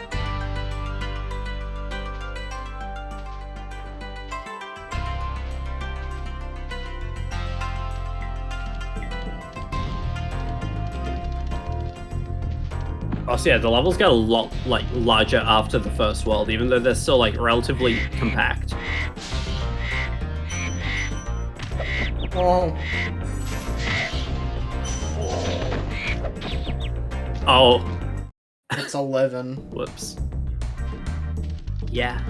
Also, yeah, the levels get a lot, like, larger after the first world, even though they're still, like, relatively compact. Oh. Oh. It's 11. Whoops. Yeah.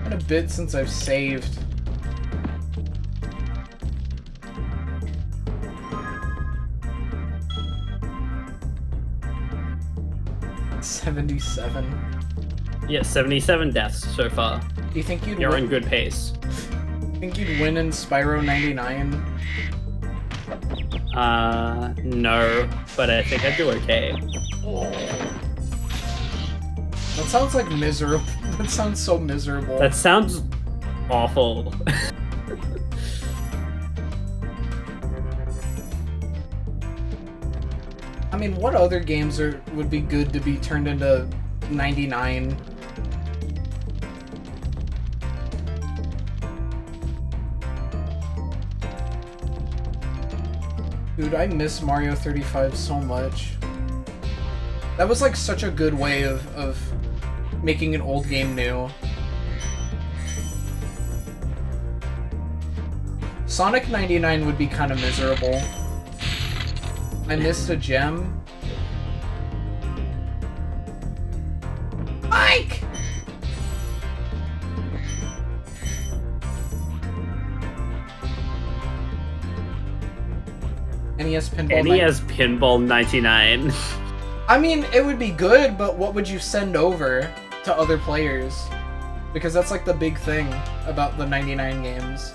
Been a bit since I've saved. $77. Yeah, 77 deaths so far. Do you think you'd You're win? in good pace. Think you'd win in Spyro 99? No, but I think I'd do okay. That sounds like miserable. That sounds so miserable. That sounds awful. I mean, what other games would be good to be turned into 99? Dude, I miss Mario 35 so much. That was like such a good way of making an old game new. Sonic 99 would be kind of miserable. I missed a gem. Mike! NES Pinball. NES Pinball 99. I mean, it would be good, but what would you send over to other players? Because that's like the big thing about the 99 games.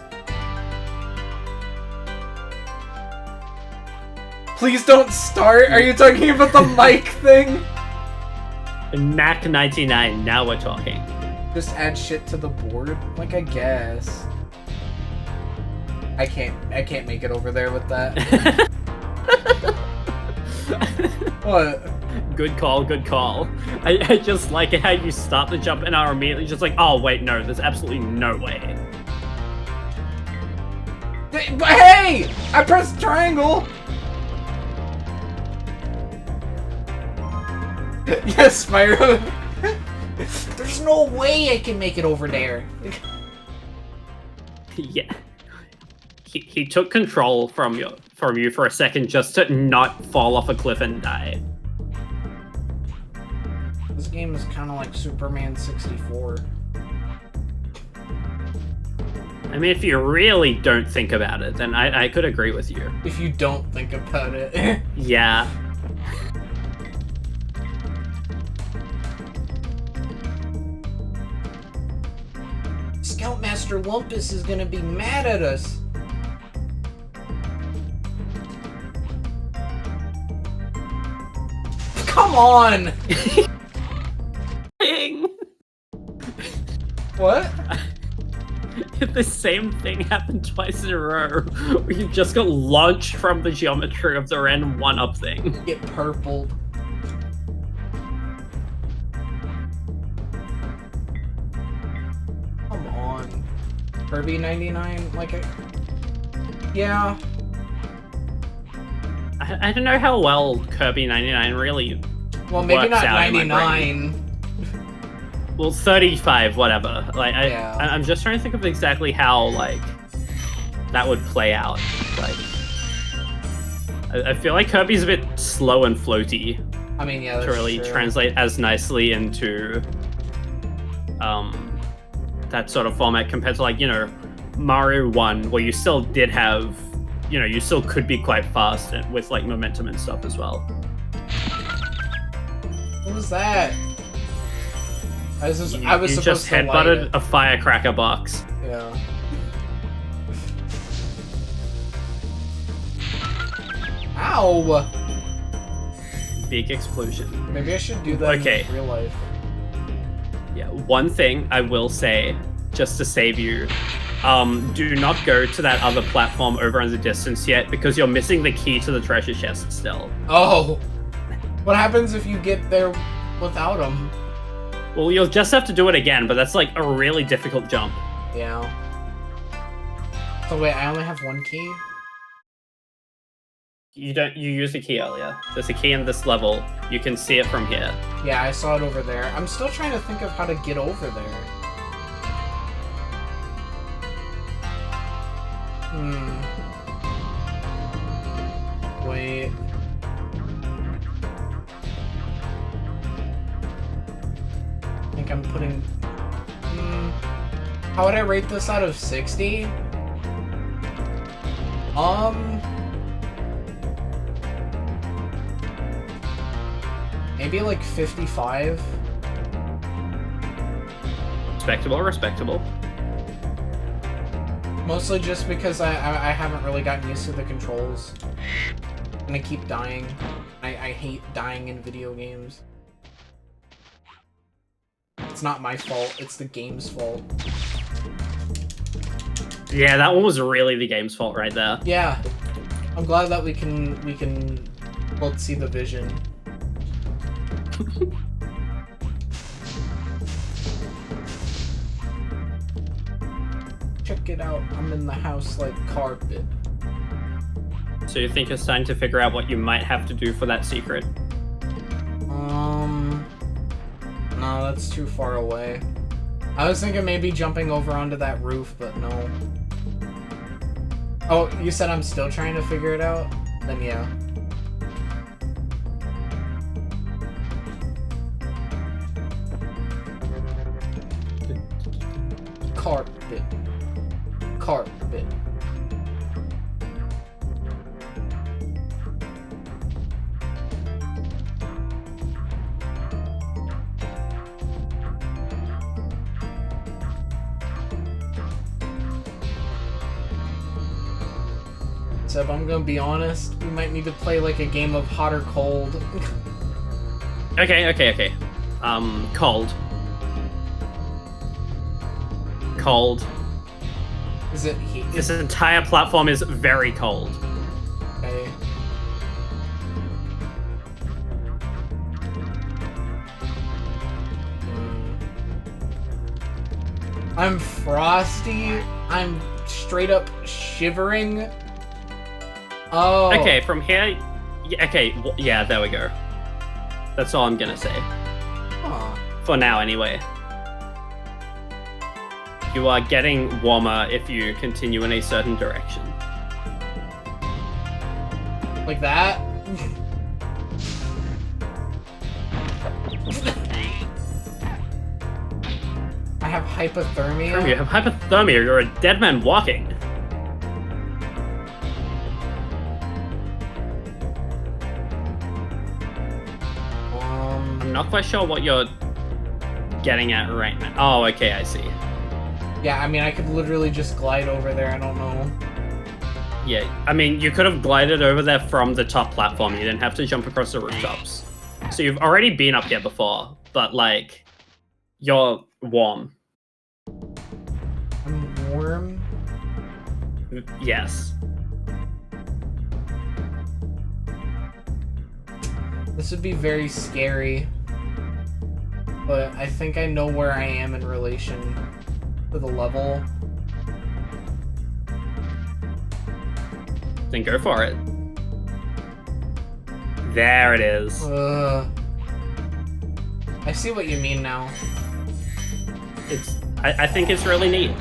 Please don't start! Are you talking about the mic thing? Mac 99, now we're talking. Just add shit to the board? Like, I guess. I can't make it over there with that. What? Good call, good call. I just like how you start the jump and are immediately just like, oh wait, no, there's absolutely no way. But hey! I pressed triangle! Yes, Spyro. There's no way I can make it over there. Yeah. He took control from you for a second just to not fall off a cliff and die. This game is kind of like Superman 64. I mean, if you really don't think about it, then I could agree with you. If you don't think about it. Yeah. Scoutmaster Lumpus is gonna be mad at us. Come on! What? The same thing happened twice in a row, where you just got launched from the geometry of the random one-up thing. Get purpled. Come on. Kirby 99? Like, yeah. I don't know how well Kirby 99 really Well, maybe works not out in my brain. 99. Well, 35, whatever. Like, Yeah. I'm just trying to think of exactly how, like, that would play out. Like, I feel like Kirby's a bit slow and floaty I mean, yeah, to that's really true. translate as nicely into, that sort of format compared to, like, you know, Mario 1, where you still did have, you know, you still could be quite fast and with, like, momentum and stuff as well. What was that? I was You supposed just to light headbutted it. a firecracker box. Yeah. Ow! Big explosion. Maybe I should do that Okay. in real life. Yeah, one thing I will say, just to save you, do not go to that other platform over in the distance yet, because you're missing the key to the treasure chest still. Oh! What happens if you get there without them? Well, you'll just have to do it again, but that's like a really difficult jump. Yeah. So wait, I only have one key? You used a key earlier. There's a key in this level. You can see it from here. Yeah, I saw it over there. I'm still trying to think of how to get over there. Wait. I think I'm putting How would I rate this out of 60? Maybe like 55. Respectable. Mostly just because I haven't really gotten used to the controls. And I keep dying. I hate dying in video games. It's not my fault, it's the game's fault. Yeah, that one was really the game's fault right there. Yeah. I'm glad that we can both see the vision. Check it out, I'm in the house like carpet. So you think it's time to figure out what you might have to do for that secret? No, that's too far away. I was thinking maybe jumping over onto that roof, but no. Oh, you said I'm still trying to figure it out? Then yeah. Carpet. Carpet. So if I'm gonna be honest, we might need to play like a game of hot or cold. Okay. Cold. Cold. Is it heat? This entire platform is very cold. Okay. I'm frosty. I'm straight up shivering. Oh. Okay, from here... yeah, there we go. That's all I'm gonna say. Huh. For now, anyway. You are getting warmer if you continue in a certain direction. Like that? I have hypothermia. You have hypothermia, you're a dead man walking. I'm not quite sure what you're getting at right now. Oh, okay, I see. Yeah, I mean, I could literally just glide over there, I don't know. Yeah, I mean, you could have glided over there from the top platform. You didn't have to jump across the rooftops. So you've already been up here before, but, like, you're warm. I'm warm? Yes. This would be very scary. But I think I know where I am in relation to the level. Then go for it. There it is. I see what you mean now. I think it's really neat.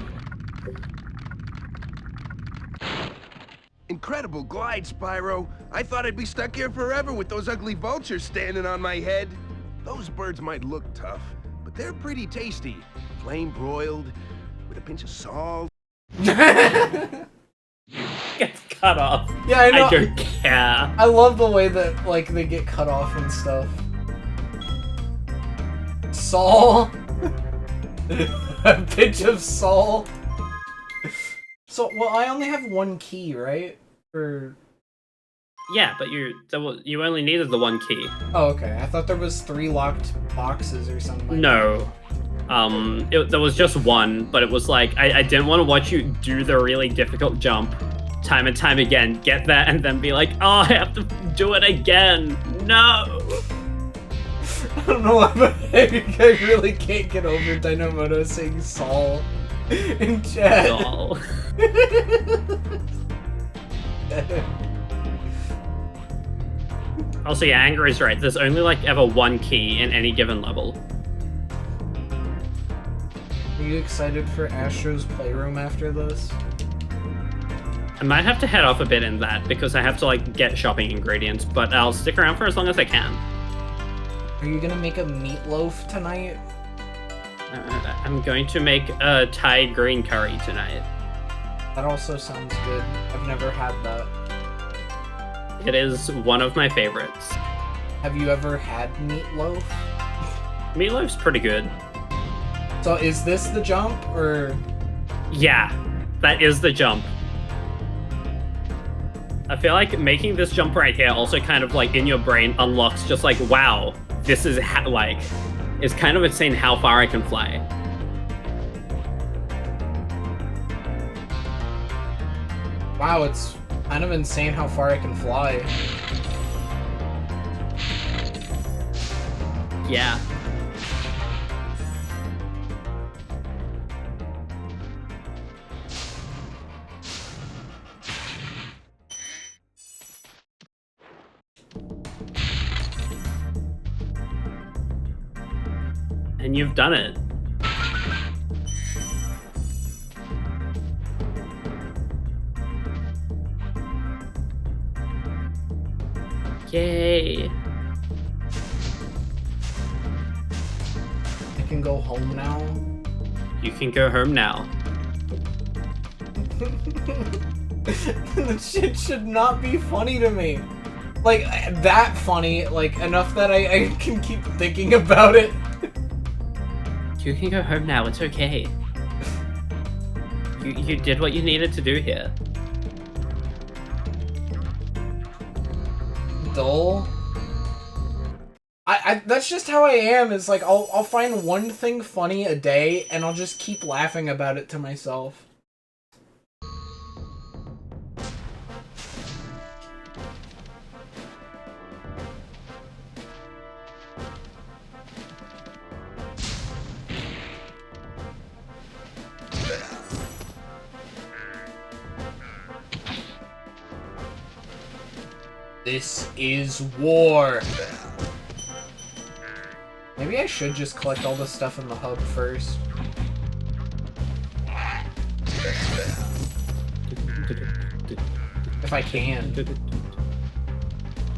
Incredible glide, Spyro. I thought I'd be stuck here forever with those ugly vultures standing on my head. Those birds might look tough, but they're pretty tasty. Flame broiled, with a pinch of salt. Gets cut off. Yeah, I know. I don't care. I love the way that, like, they get cut off and stuff. Saul? A pinch of salt? So, well, I only have one key, right? Or... Yeah, but you only needed the one key. Oh, okay. I thought there was 3 locked boxes or something. Like No. There was just one, but it was like, I didn't want to watch you do the really difficult jump time and time again, get that, and then be like, oh, I have to do it again. No! I don't know why, but I really can't get over Dynamoto saying Saul in chat. Saul. Also, yeah, Anger is right. There's only, like, ever one key in any given level. Are you excited for Astro's Playroom after this? I might have to head off a bit in that, because I have to, like, get shopping ingredients, but I'll stick around for as long as I can. Are you gonna make a meatloaf tonight? I'm going to make a Thai green curry tonight. That also sounds good. I've never had that. It is one of my favorites. Have you ever had meatloaf? Meatloaf's pretty good. So is this the jump, or...? Yeah, that is the jump. I feel like making this jump right here also kind of like in your brain unlocks just like, wow, this is like, it's kind of insane how far I can fly. Wow, it's kind of insane how far I can fly. Yeah. And you've done it. Yay. I can go home now. You can go home now. That shit should not be funny to me. Like, that funny, like, enough that I can keep thinking about it. You can go home now, it's okay. You did what you needed to do here. Dull. That's just how I am, is like, I'll find one thing funny a day, and I'll just keep laughing about it to myself. This is war. Maybe I should just collect all the stuff in the hub first. If I can.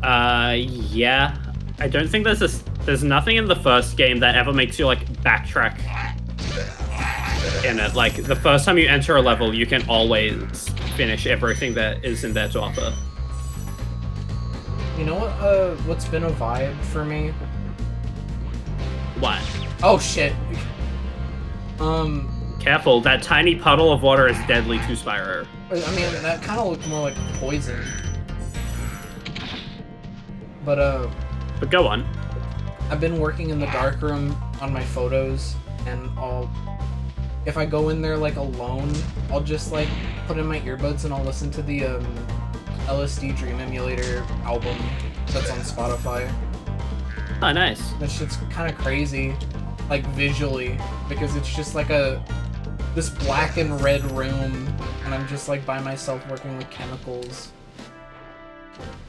Yeah. I don't think there's nothing in the first game that ever makes you like backtrack in it. Like the first time you enter a level, you can always finish everything that is in there to offer. You know what's been a vibe for me? What? Oh shit. Careful, that tiny puddle of water is deadly to Spyro. I mean, that kind of looked more like poison. But go on. I've been working in the darkroom on my photos, and if I go in there like alone, I'll just like put in my earbuds and I'll listen to the LSD Dream Emulator album that's on Spotify. Oh, nice. That shit's kind of crazy, like visually, because it's just like this black and red room, and I'm just like by myself working with chemicals.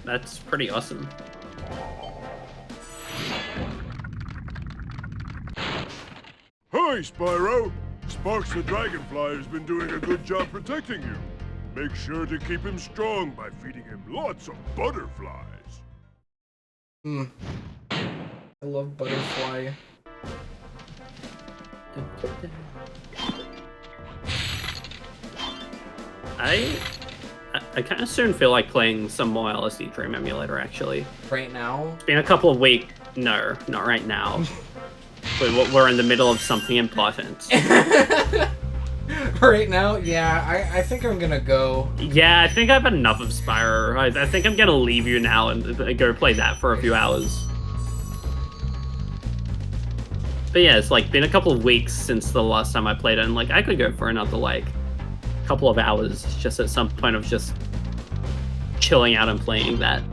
That's pretty awesome. Hi, Spyro! Sparks the Dragonfly has been doing a good job protecting you. Make sure to keep him strong by feeding him lots of butterflies. I love butterfly. I kind of soon feel like playing some more LSD Dream Emulator, actually. Right now? It's been a couple of weeks. No, not right now. We're in the middle of something important. Right now? Yeah, I think I'm gonna go. Yeah, I think I've had enough of Spyro. I think I'm gonna leave you now and go play that for a few hours. But yeah, it's like been a couple of weeks since the last time I played it, and like I could go for another like couple of hours just at some point of just chilling out and playing that.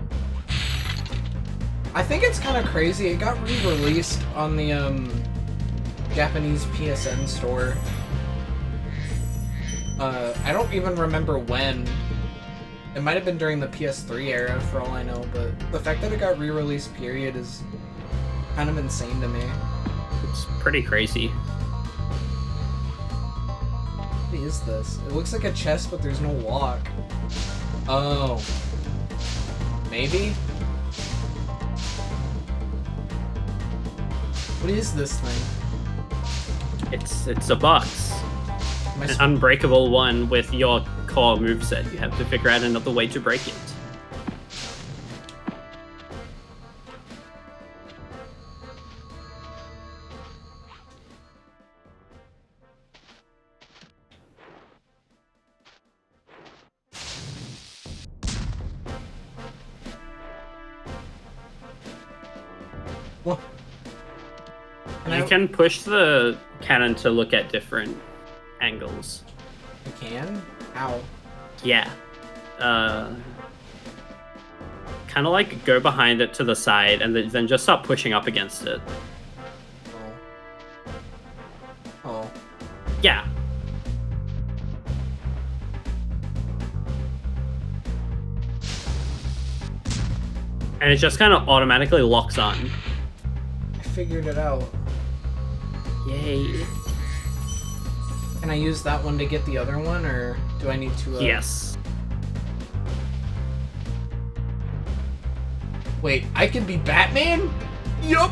I think it's kind of crazy. It got re-released on the Japanese PSN store. I don't even remember when. It might have been during the PS3 era for all I know, but the fact that it got re-released period is kind of insane to me. It's pretty crazy. What is this? It looks like a chest, but there's no lock. Oh. Maybe? What is this thing? It's a box. My An sp- unbreakable one with your core moveset. You have to figure out another way to break it. Well, You can push the cannon to look at different angles. You can? How? Yeah. Kind of like go behind it to the side and then just start pushing up against it. Oh. Yeah. And it just kind of automatically locks on. I figured it out. Yay. Can I use that one to get the other one, or do I need to? Yes. Wait, I can be Batman? Yup.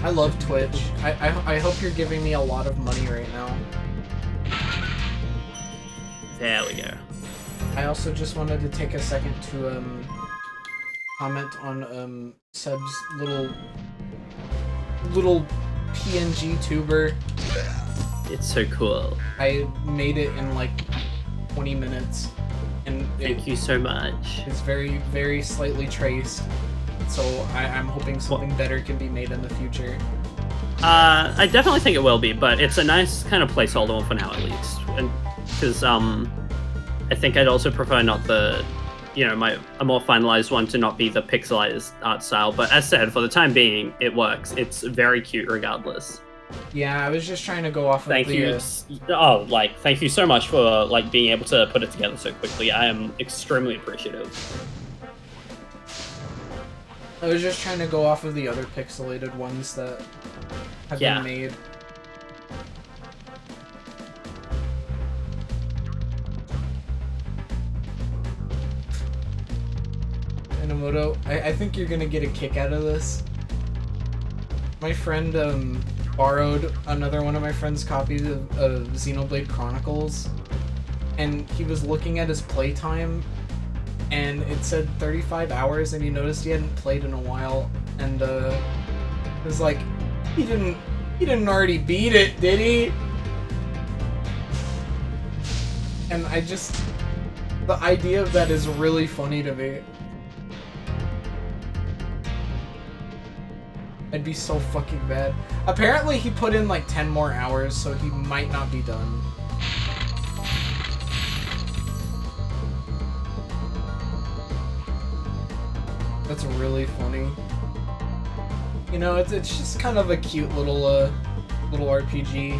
I love Twitch. I hope you're giving me a lot of money right now. There we go. I also just wanted to take a second to comment on Seb's little PNG tuber. It's so cool. I made it in like 20 minutes, and Thank you so much. It's very, very slightly traced. So I'm hoping something better can be made in the future. I definitely think it will be, but it's a nice kind of placeholder one for now, at least. And because I think I'd also prefer not the, a more finalized one to not be the pixelized art style. But as said, for the time being, it works. It's very cute regardless. Yeah, I was just trying to go off of Thank you. Thank you so much for being able to put it together so quickly. I am extremely appreciative. I was just trying to go off of the other pixelated ones that have been made. Inamoto, I think you're gonna get a kick out of this. My friend borrowed another one of my friend's copies of Xenoblade Chronicles, and he was looking at his playtime, and it said 35 hours, and he noticed he hadn't played in a while, and it was like, he didn't already beat it, did he? And the idea of that is really funny to me. I'd be so fucking mad. Apparently he put in like 10 more hours, so he might not be done. That's really funny. It's just kind of a cute little RPG.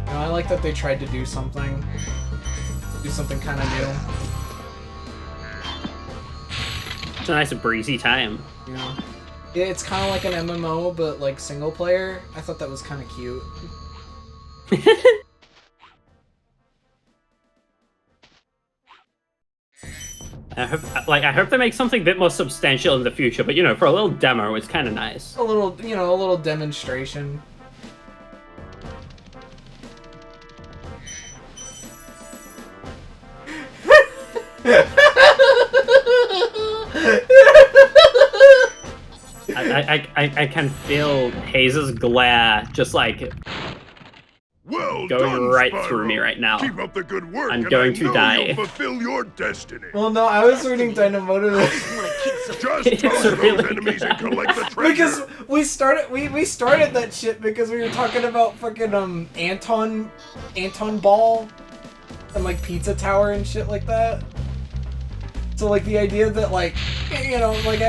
I like that they tried to do something kind of new. It's a nice breezy time. Yeah, it's kind of like an MMO, but like single player. I thought that was kind of cute. I hope they make something a bit more substantial in the future, but for a little demo, it's kind of nice. A little demonstration. I can feel Haze's glare just Well going done, right Spyro. through me right now. Keep up the good work. I'm and going I to know die. You'll fulfill your destiny. Well, no, I was reading Dynamoto Just toss It's those really enemies good. and collect the treasure. because we started that shit because we were talking about fucking Anton Ball and like Pizza Tower and shit like that. So like the idea that I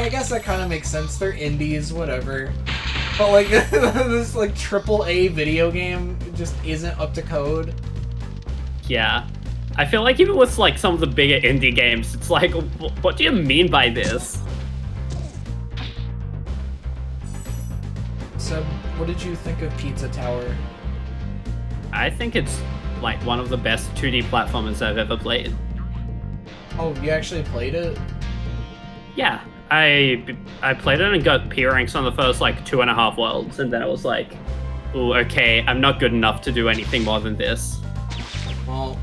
guess that kind of makes sense. They're indies, whatever. But like this like AAA video game just isn't up to code. Yeah. I feel like even with some of the bigger indie games, it's like, what do you mean by this? So, what did you think of Pizza Tower? I think it's one of the best 2D platformers I've ever played. Oh, you actually played it? Yeah, I played it and got P ranks on the first like 2.5 worlds, and then it was like, oh, okay, I'm not good enough to do anything more than this. Well,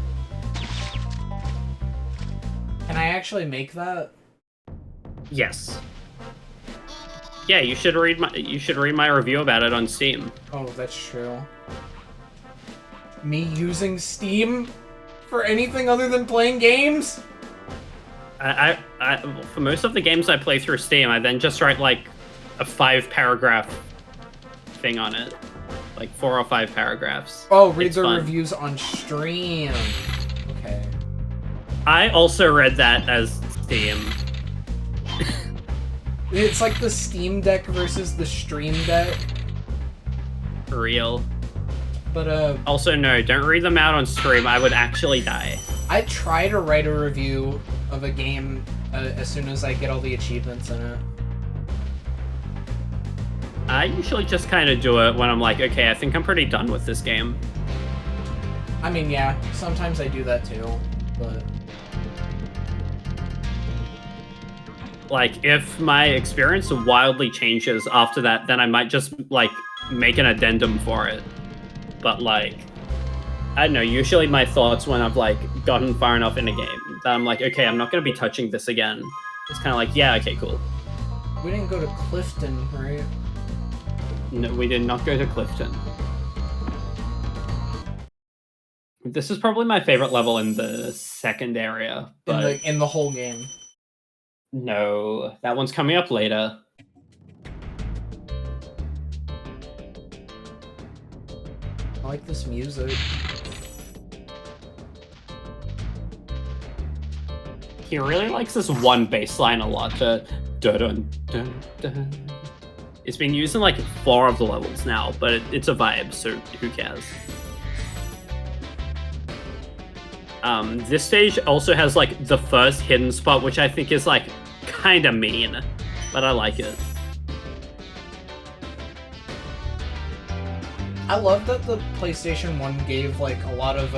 can I actually make that? Yes. Yeah, you should read my review about it on Steam. Oh, that's true. Me using Steam for anything other than playing games? I for most of the games I play through Steam, I then just write like a 5-paragraph thing on it, like 4 or 5 paragraphs. Oh, read It's the fun. reviews on stream. Okay. I also read that as Steam. It's like the Steam Deck versus the Stream Deck. For real. But Also, no, don't read them out on stream. I would actually die. I try to write a review of a game as soon as I get all the achievements in it. I usually just kind of do it when I'm like, okay, I think I'm pretty done with this game. I mean, yeah, sometimes I do that too, but... Like, if my experience wildly changes after that, then I might just, like, make an addendum for it. But, like, I don't know, usually my thoughts when I've, like, gotten far enough in a game that I'm like, okay, I'm not going to be touching this again. It's kind of like, yeah, okay, cool. We didn't go to Clifton, right? No, we did not go to Clifton. This is probably my favorite level in the second area, but... In the whole game. No, that one's coming up later. I like this music. He really likes this one bass line a lot. The dun dun dun. It's been used in like 4 of the levels now, but it's a vibe, so who cares? This stage also has like the first hidden spot, which I think is like kind of mean, but I like it. I love that the PlayStation 1 gave like a lot of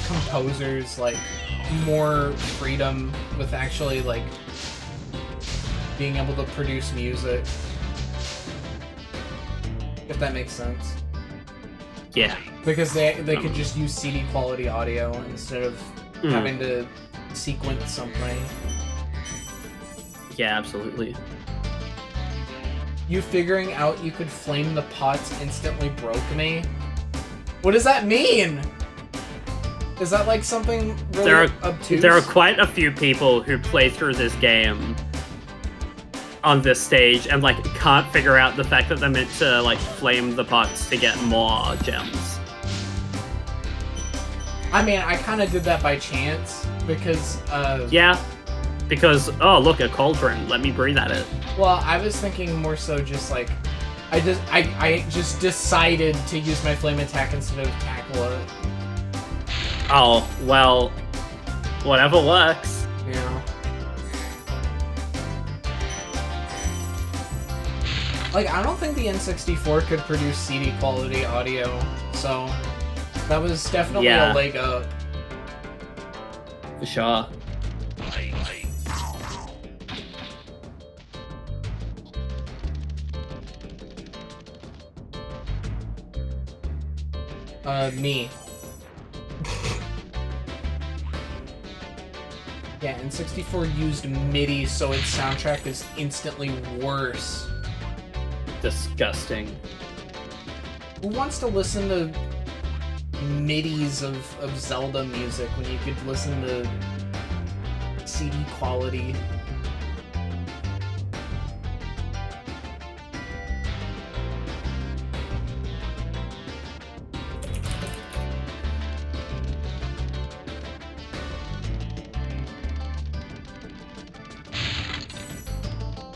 composers like more freedom with actually like being able to produce music. If that makes sense. Yeah. Because they could just use CD quality audio instead of having to sequence something. Yeah, absolutely. You figuring out you could flame the pots instantly broke me? What does that mean? Is that like something really obtuse? There are quite a few people who play through this game on this stage and like can't figure out the fact that they're meant to like flame the pots to get more gems. I mean, I kind of did that by chance because yeah, because oh look, a cauldron, let me breathe at it. Well, I was thinking more so just like I just decided to use my flame attack instead of tackle it. Oh, well, whatever works. Yeah. Like, I don't think the N64 could produce CD quality audio, so that was definitely a leg up. For sure. Me. Yeah, N64 used MIDI, so its soundtrack is instantly worse. Disgusting. Who wants to listen to MIDIs of Zelda music when you could listen to CD quality?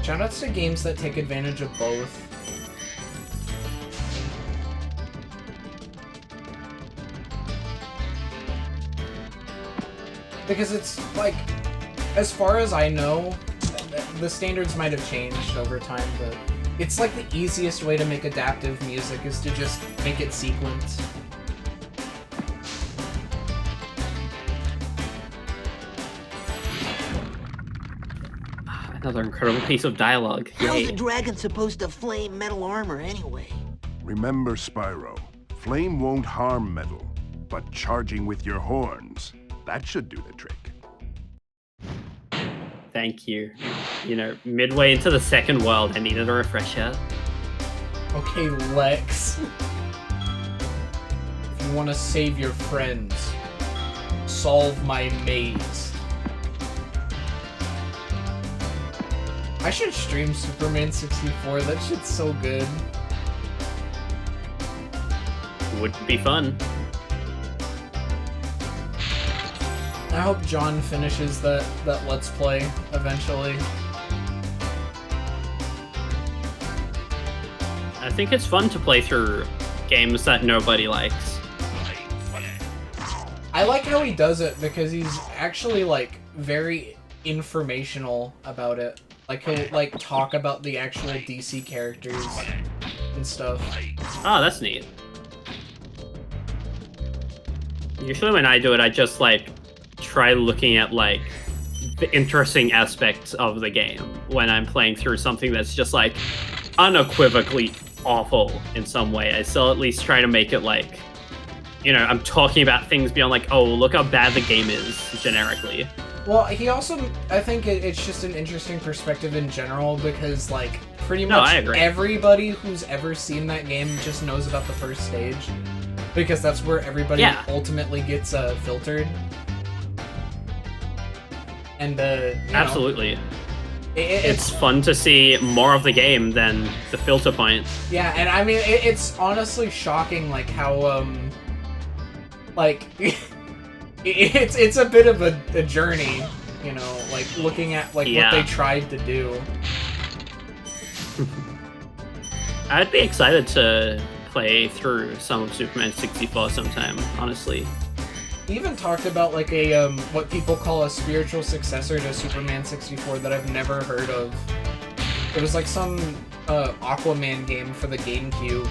Shoutouts to games that take advantage of both. Because it's, like, as far as I know, the standards might have changed over time, but it's like the easiest way to make adaptive music is to just make it sequence. Another incredible piece of dialogue. How's Yay. a dragon supposed to flame metal armor anyway? Remember, Spyro, flame won't harm metal, but charging with your horns, that should do the trick. Thank you. You know, midway into the second world, I needed a refresher. Okay, Lex. If you want to save your friends, solve my maze. I should stream Superman 64. That shit's so good. Would be fun. I hope John finishes that Let's Play eventually. I think it's fun to play through games that nobody likes. I like how he does it because he's actually like very informational about it. Like he'll like talk about the actual DC characters and stuff. Oh, that's neat. Usually when I do it, I just like try looking at like the interesting aspects of the game when I'm playing through something that's just like unequivocally awful in some way. I still at least try to make it like, you know, I'm talking about things beyond like, oh, look how bad the game is generically. Well, he also, I think it's just an interesting perspective in general because like pretty much everybody who's ever seen that game just knows about the first stage because that's where everybody ultimately gets filtered. And absolutely. It's fun to see more of the game than the filter point. Yeah, and I mean, it's honestly shocking, like, how, like, it's a bit of a journey, you know, like, looking at, like, what they tried to do. I'd be excited to play through some of Superman 64 sometime, honestly. He even talked about like a what people call a spiritual successor to Superman 64 that I've never heard of. It was like some Aquaman game for the GameCube.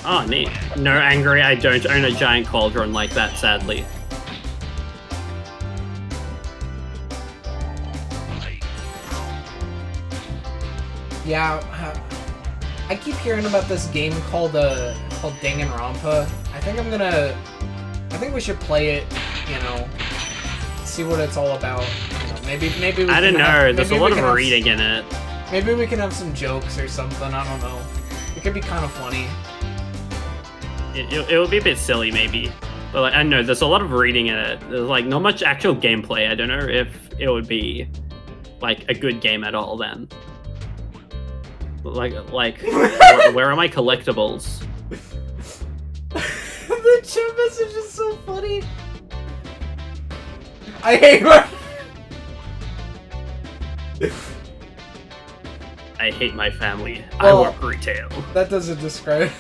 Oh, neat. No, Angry, I don't own a giant cauldron like that, sadly. Yeah, I keep hearing about this game called Danganronpa. I think we should play it, you know, see what it's all about. You know, maybe we I don't know, there's a lot of reading in it. Maybe we can have some jokes or something, I don't know. It could be kind of funny. It would be a bit silly, maybe. But like, I don't know, there's a lot of reading in it. There's like not much actual gameplay. I don't know if it would be like a good game at all then. Like where are my collectibles? The chat message is so funny. I hate my... I hate my family. Well, I work retail. That doesn't describe...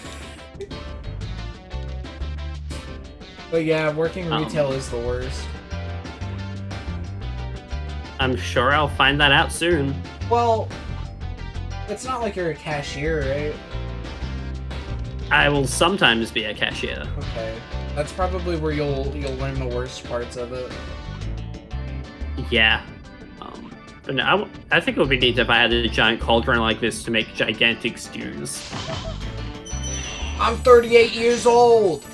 But yeah, working retail is the worst. I'm sure I'll find that out soon. Well, it's not like you're a cashier, right? I will sometimes be a cashier. Okay. That's probably where you'll learn the worst parts of it. Yeah. But no, I think it would be neat if I had a giant cauldron like this to make gigantic stews. I'm 38 years old!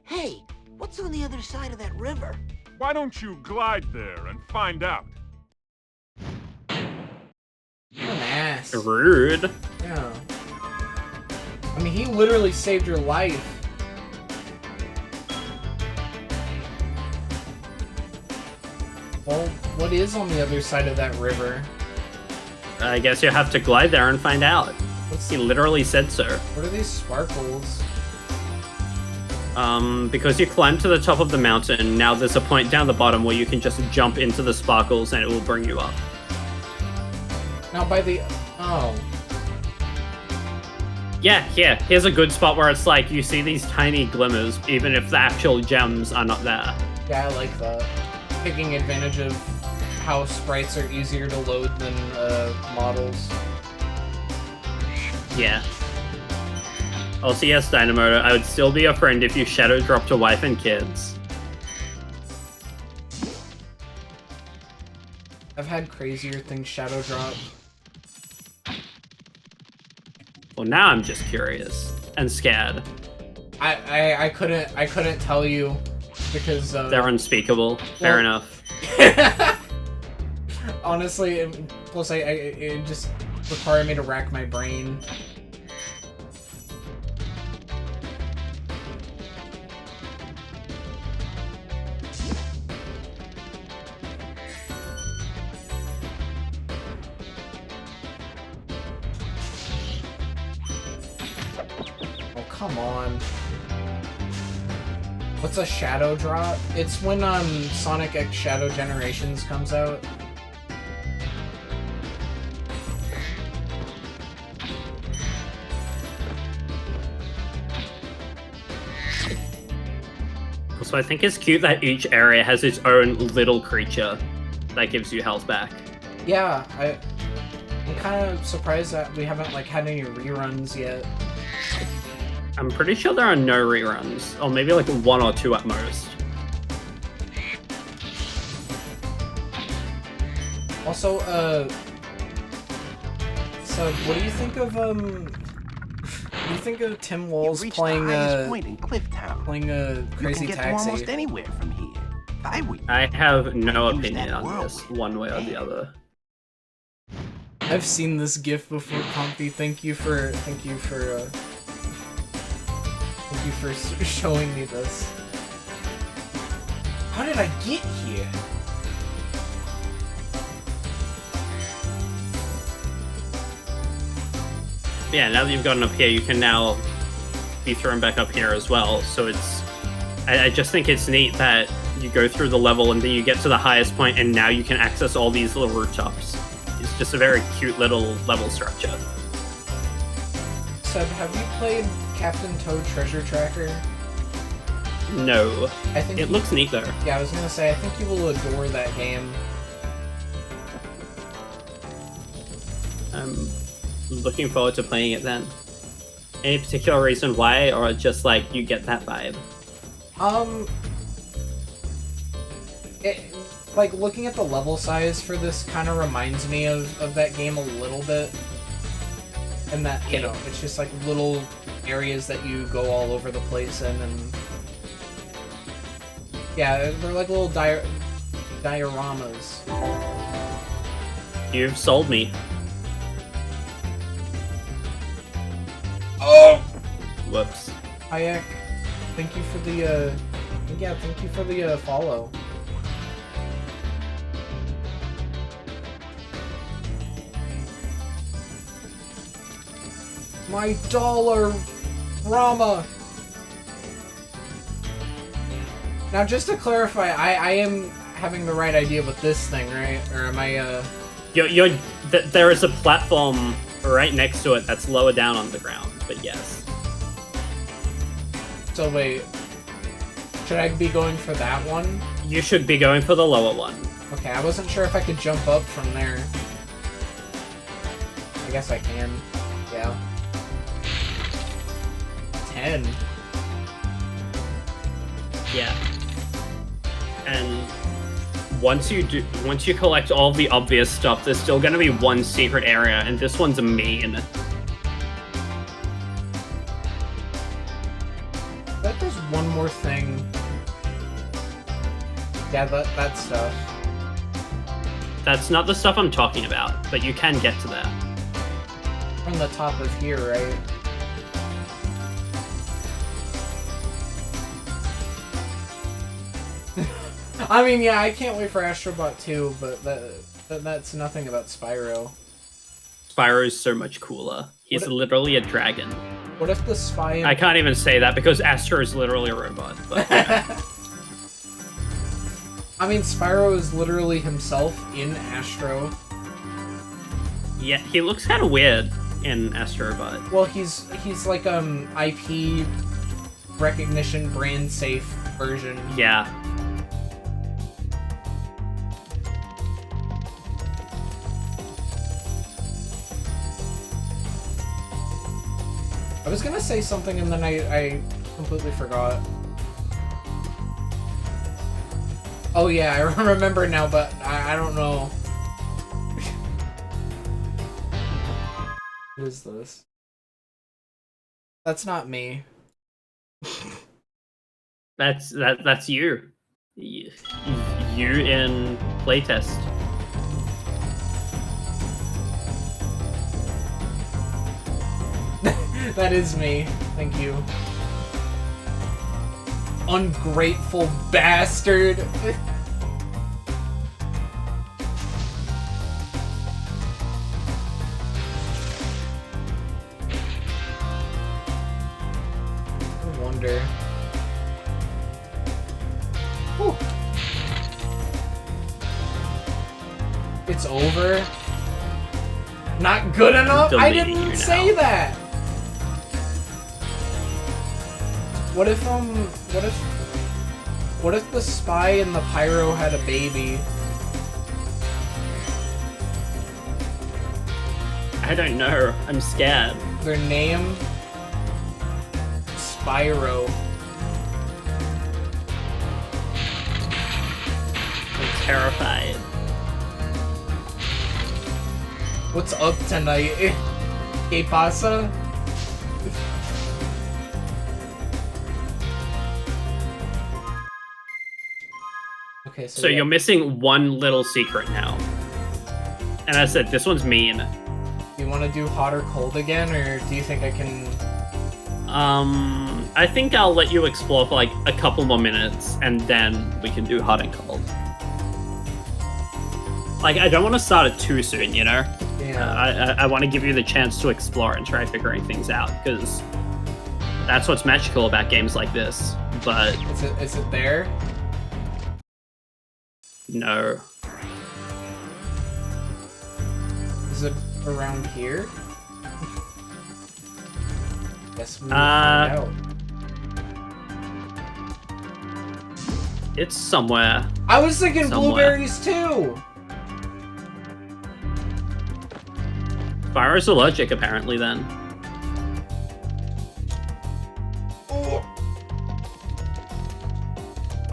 Hey, what's on the other side of that river? Why don't you glide there and find out? What an ass. Rude. Yeah. I mean, he literally saved your life. Well, what is on the other side of that river? I guess you have to glide there and find out. He literally said so. What are these sparkles? Because you climb to the top of the mountain, now there's a point down the bottom where you can just jump into the sparkles and it will bring you up. Now by the... Oh. Yeah, here's a good spot where it's like, you see these tiny glimmers, even if the actual gems are not there. Yeah, I like that. Taking advantage of how sprites are easier to load than models. Yeah. Also, yes, Dynamoto, I would still be your friend if you shadow dropped a wife and kids. I've had crazier things shadow drop. Well, now I'm just curious and scared. I couldn't tell you because They're unspeakable. Fair enough. Honestly, plus it just required me to rack my brain. Oh, come on. What's a shadow drop? It's when Sonic X Shadow Generations comes out. So I think it's cute that each area has its own little creature that gives you health back. Yeah, I'm kind of surprised that we haven't like had any reruns yet. I'm pretty sure there are no reruns, or maybe like 1 or 2 at most. Also, so what do you think of Tim Walls playing point in Clifftown. playing a Crazy You can get Taxi? to almost anywhere from here. I have no Use opinion that on whirlwind. this, one way or the other. I've seen this GIF before, Compy. Thank you for showing me this. How did I get here? Yeah, now that you've gotten up here, you can now be thrown back up here as well. So it's, I just think it's neat that you go through the level and then you get to the highest point and now you can access all these little rooftops. It's just a very cute little level structure. Seb, have you played Captain Toad Treasure Tracker? No. I think it looks neat though. Yeah, I was gonna say, I think you will adore that game. I'm looking forward to playing it then. Any particular reason why, or just like you get that vibe? Like looking at the level size for this kind of reminds me of that game a little bit. And that, you know, it's just like little areas that you go all over the place in, and yeah, they're like little dioramas. You've sold me. Oh! Whoops. Hayek, thank you for the, yeah, thank you for the, follow. My dollar Rama! Now, just to clarify, I am having the right idea with this thing, right? Or am I, there is a platform right next to it that's lower down on the ground, but yes. So wait, should I be going for that one? You should be going for the lower one. Okay, I wasn't sure if I could jump up from there. I guess I can. Yeah. 10. Yeah. And once you collect all the obvious stuff, there's still gonna be one secret area, and this one's mean. But there's one more thing. Yeah, that stuff. That's not the stuff I'm talking about, but you can get to that. From the top of here, right? I mean, yeah, I can't wait for Astrobot 2, but that's nothing about Spyro. Spyro is so much cooler. He's literally a dragon. What if the spy... I can't even say that because Astro is literally a robot. But yeah. I mean, Spyro is literally himself in Astro. Yeah, he looks kind of weird in Astrobot. Well, he's like IP recognition brand safe version. Yeah. I was gonna say something and then I completely forgot. Oh yeah, I remember now, but I don't know. What is this? That's not me. That's you. You in playtest. That is me. Thank you. Ungrateful bastard. I wonder. Whew. It's over. Not good enough? I didn't say that! What if the spy and the pyro had a baby? I don't know. I'm scared. Their name? Spyro. I'm terrified. What's up tonight? ¿Qué pasa? Okay, So yeah. you're missing one little secret now. And I said, this one's mean. You want to do hot or cold again, or do you think I can... I think I'll let you explore for like a couple more minutes, and then we can do hot and cold. Like, I don't want to start it too soon, you know? Yeah. I want to give you the chance to explore and try figuring things out, because that's what's magical about games like this. But... Is it there? No. Is it around here? Guess we'll find out. It's somewhere. I was thinking somewhere. blueberries too! Spyro's allergic, apparently, then.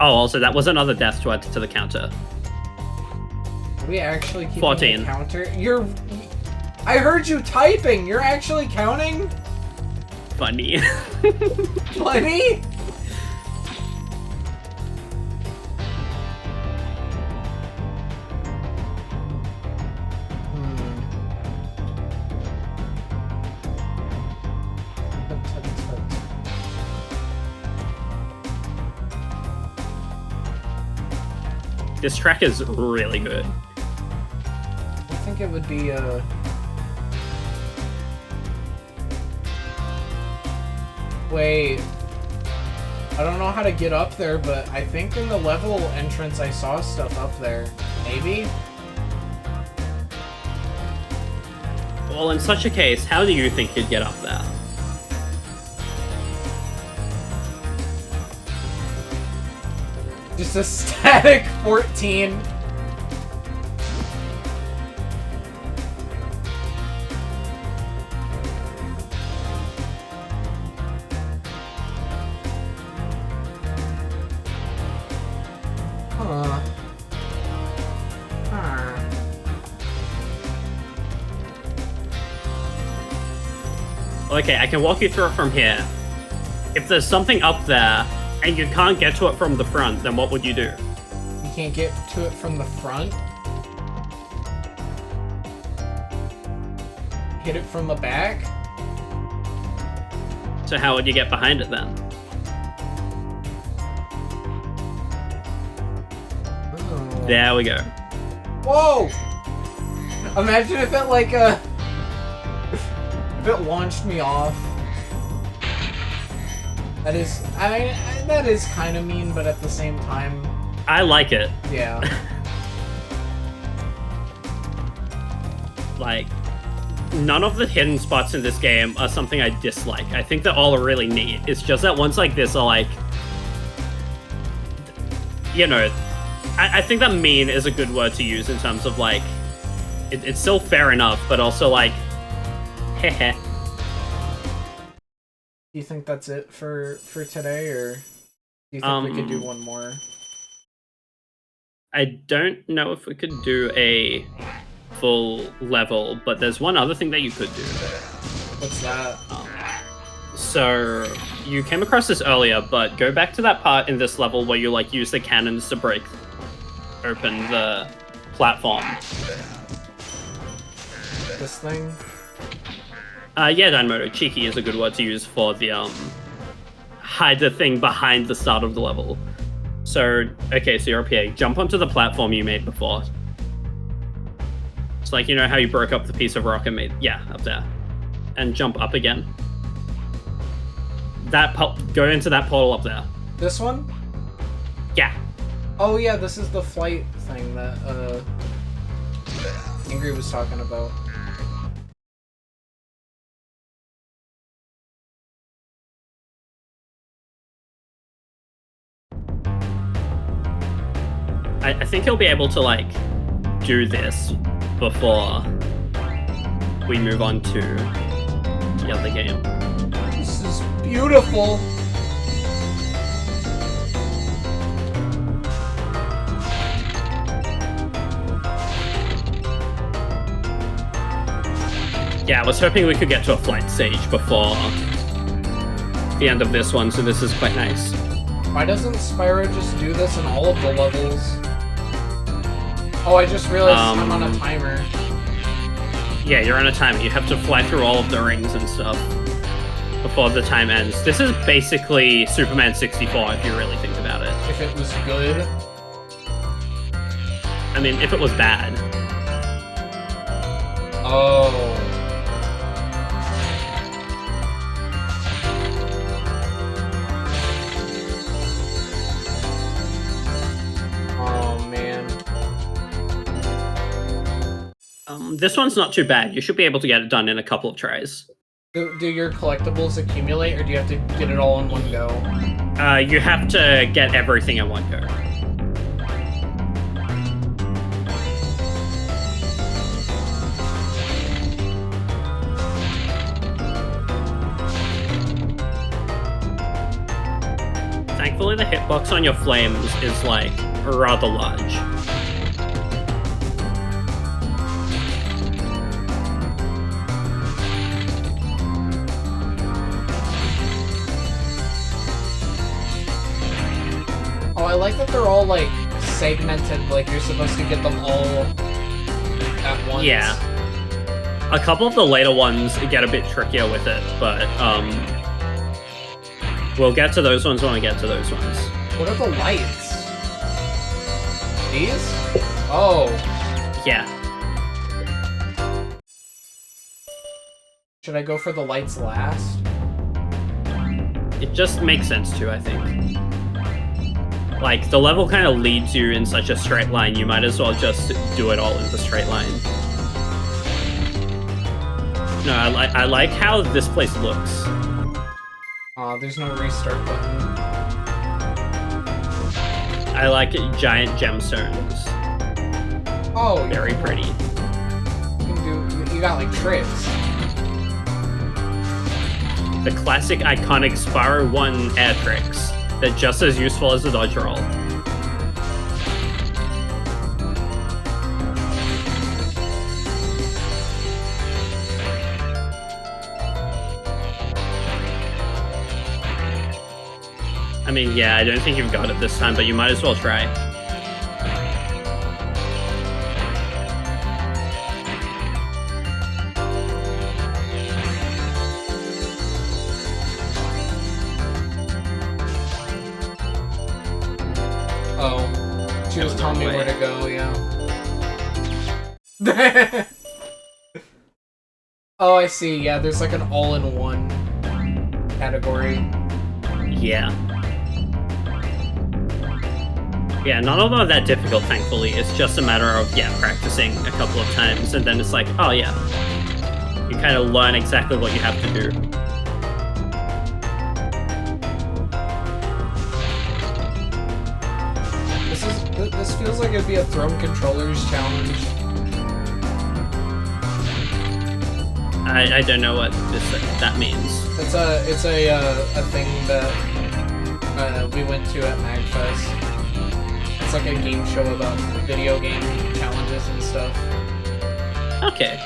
Oh, also, that was another death to add to the counter. Are we actually keeping 14. the counter? I heard you typing! You're actually counting? Funny. Funny? This track is really good. I think it would be, Wait. I don't know how to get up there, but I think in the level entrance I saw stuff up there. Maybe? Well, in such a case, how do you think you'd get up there? Just a static 14. Huh. Okay, I can walk you through it from here. If there's something up there, and you can't get to it from the front, then what would you do? You can't get to it from the front? Hit it from the back? So how would you get behind it then? Oh. There we go. Whoa! Imagine if it like if it launched me off. That is, that is kind of mean, but at the same time, I like it. yeah. Like, none of the hidden spots in this game are something I dislike. I think they're all really neat. It's just that ones like this are like, you know, I think that mean is a good word to use in terms of like, it's still fair enough, but also like, heh. Do you think that's it for today, or do you think we could do one more? I don't know if we could do a full level, but there's one other thing that you could do. What's that? So you came across this earlier, but go back to that part in this level where you like use the cannons to break open the platform. This thing? Yeah, Danmoto. Cheeky is a good word to use for the hide the thing behind the start of the level. So, okay, so you're up here. Jump onto the platform you made before. It's like, you know how you broke up the piece of rock and made... Yeah, up there. And jump up again. Go into that portal up there. This one? Yeah. Oh yeah, this is the flight thing that Ingrid was talking about. I think you'll be able to, like, do this before we move on to the other game. This is beautiful! Yeah, I was hoping we could get to a flight stage before the end of this one, so this is quite nice. Why doesn't Spyro just do this in all of the levels? Oh, I just realized I'm on a timer. Yeah, you're on a timer. You have to fly through all of the rings and stuff before the time ends. This is basically Superman 64, if you really think about it. If it was good? I mean, if it was bad. Oh. This one's not too bad. You should be able to get it done in a couple of tries. Do your collectibles accumulate, or do you have to get it all in one go? You have to get everything in one go. Thankfully, the hitbox on your flames is, like, rather large. Oh, I like that they're all, like, segmented, like you're supposed to get them all at once. Yeah. A couple of the later ones get a bit trickier with it, but, we'll get to those ones when we get to those ones. What are the lights? These? Oh. Yeah. Should I go for the lights last? It just makes sense to, I think. Like, the level kind of leads you in such a straight line, you might as well just do it all in the straight line. No, I like how this place looks. Aw, there's no restart button. I like giant gemstones. Oh, very pretty. You got like tricks. The classic iconic Spyro 1 air tricks. They're just as useful as the dodge roll. I mean, yeah, I don't think you've got it this time, but you might as well try. Oh. She was telling me where to go, yeah. Oh, I see. Yeah, there's like an all-in-one category. Yeah. Yeah, none of them are that difficult, thankfully. It's just a matter of, yeah, practicing a couple of times, and then it's like, oh yeah. You kind of learn exactly what you have to do. This feels like it'd be a Throne Controllers challenge. I don't know what that means. It's a thing that we went to at MagFest. It's like a game show about video game challenges and stuff. Okay.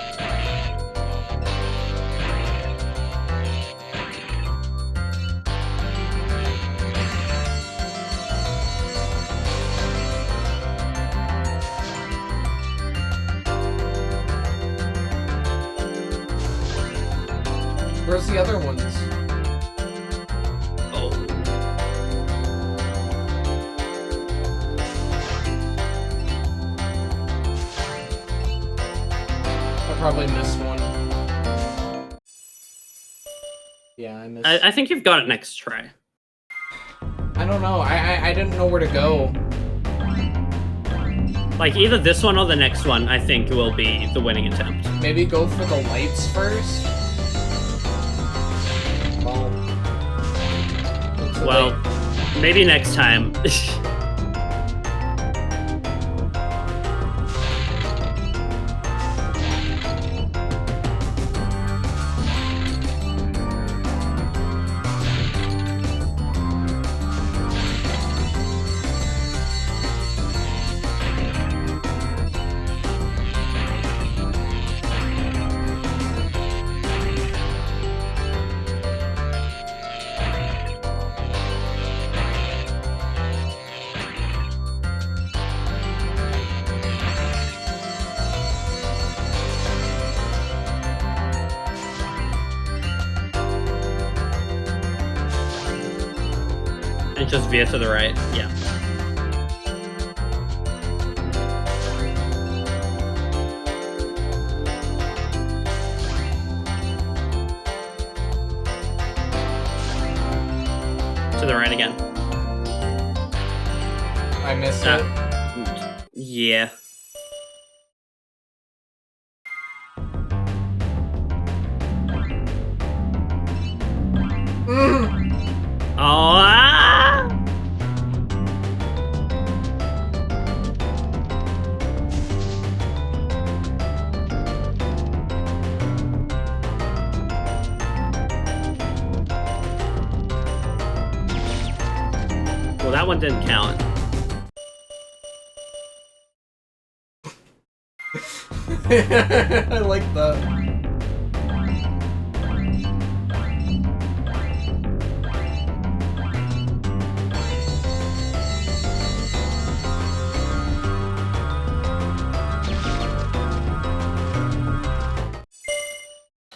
Where's the other ones? Oh. I probably missed one. Yeah, I missed. I think you've got it next try. I don't know. I didn't know where to go. Like, either this one or the next one, I think, will be the winning attempt. Maybe go for the lights first? Well, maybe next time. And just veer to the right, yeah. To the right again. I missed it. Yeah. Oh, ah! Well, that one didn't count. I like that.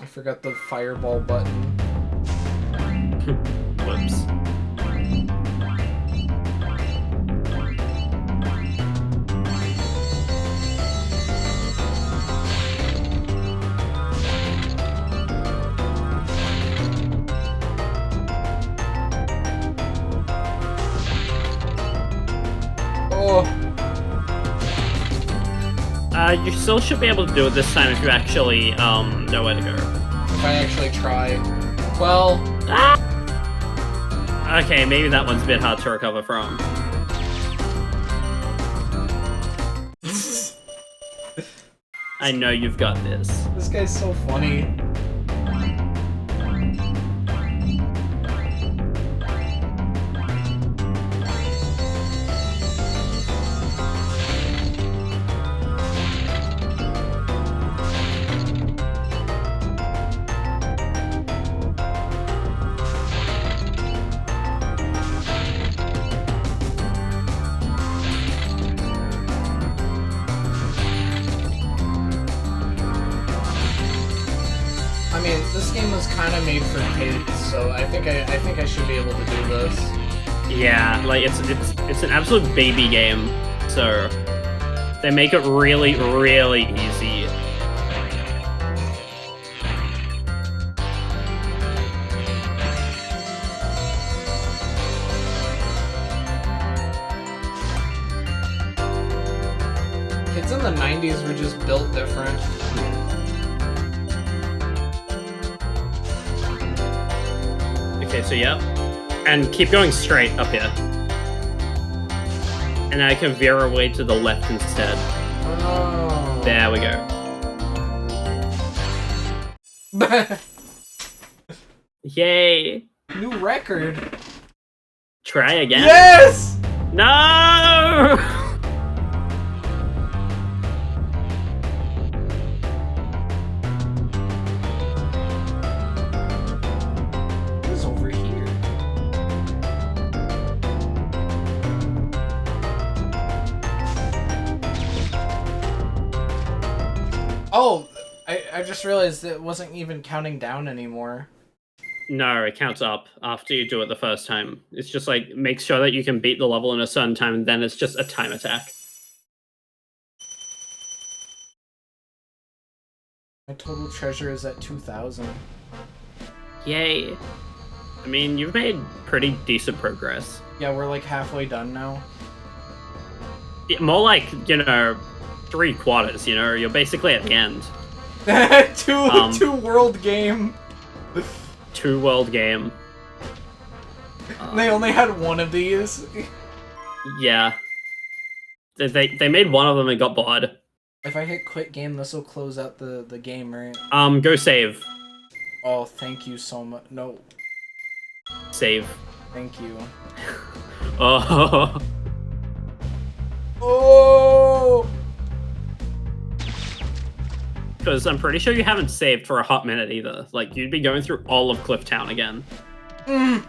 I forgot the fireball button. Whoops. Oh. You still should be able to do it this time if you actually know where to go. If I actually try. Well. Ah! Okay, maybe that one's a bit hard to recover from. I know you've got this. This guy's so funny. I mean, this game was kind of made for kids, so I think I should be able to do this. Yeah, like it's an absolute baby game, so they make it really, really easy. Kids in the 90s were just built different. Okay, so yeah. And keep going straight up here. And I can veer away to the left instead. Oh. There we go. Yay! New record. Try again. Yes! No! What is over here? Oh, I just realized it wasn't even counting down anymore. No, it counts up after you do it the first time. It's just like, make sure that you can beat the level in a certain time, and then it's just a time attack. My total treasure is at 2,000. Yay. I mean, you've made pretty decent progress. Yeah, we're like halfway done now. Yeah, more like, 3/4, you're basically at the end. two world game. 2-world game. They only had one of these. Yeah. They made one of them and got bored. If I hit quit game, this will close out the game, right? Go save. Oh, thank you so much. No, Save. thank you. Oh. Oh! Because I'm pretty sure you haven't saved for a hot minute either. Like, you'd be going through all of Clifftown again. Mm.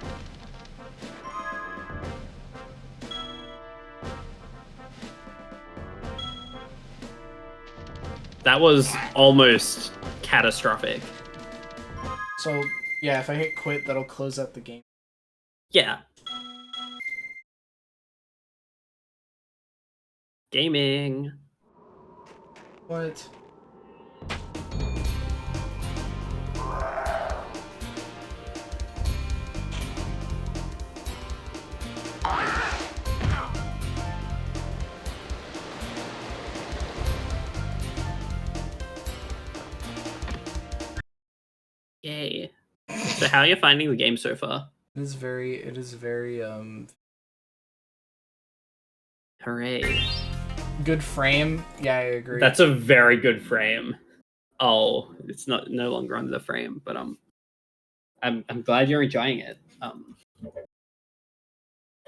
That was almost catastrophic. So, yeah, if I hit quit, that'll close out the game. Yeah. Gaming. What? Yay. So how are you finding the game so far? It is very, Hooray. good frame. Yeah, I agree. That's a very good frame. Oh, it's no longer under the frame, but I'm glad you're enjoying it.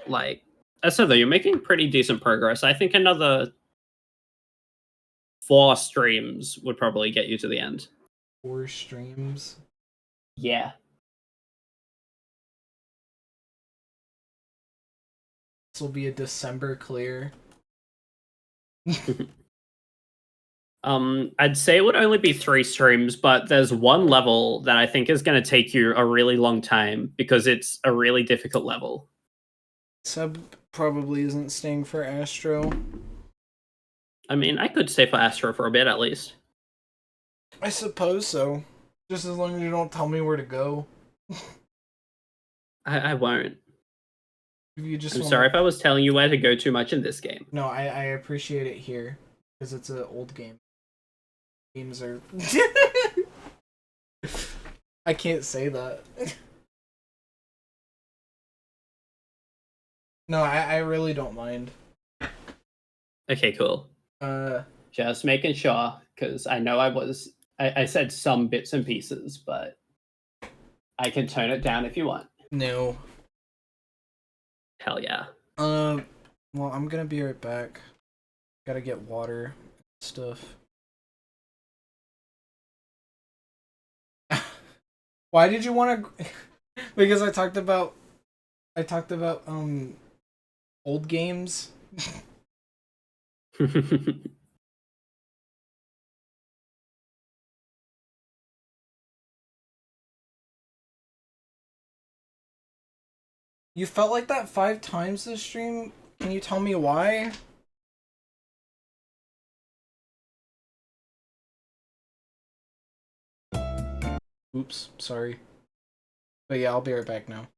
Like I said though, you're making pretty decent progress. I think another 4 streams would probably get you to the end. 4 streams. Yeah. This will be a December clear. I'd say it would only be 3 streams, but there's one level that I think is going to take you a really long time because it's a really difficult level. Sub probably isn't staying for Astro. I mean, I could stay for Astro for a bit at least. I suppose so. Just as long as you don't tell me where to go. I won't. If you just I'm wanna... sorry if I was telling you where to go too much in this game. No, I appreciate it here. Because it's an old game. Games are... I can't say that. No, I really don't mind. Okay, cool. Just making sure, because I know I said some bits and pieces, but I can tone it down if you want. No. Hell yeah. Well, I'm gonna be right back. Gotta get water and stuff. Why did you want to? Because I talked about old games. You felt like that 5 times this stream? Can you tell me why? Oops, sorry. But yeah, I'll be right back now.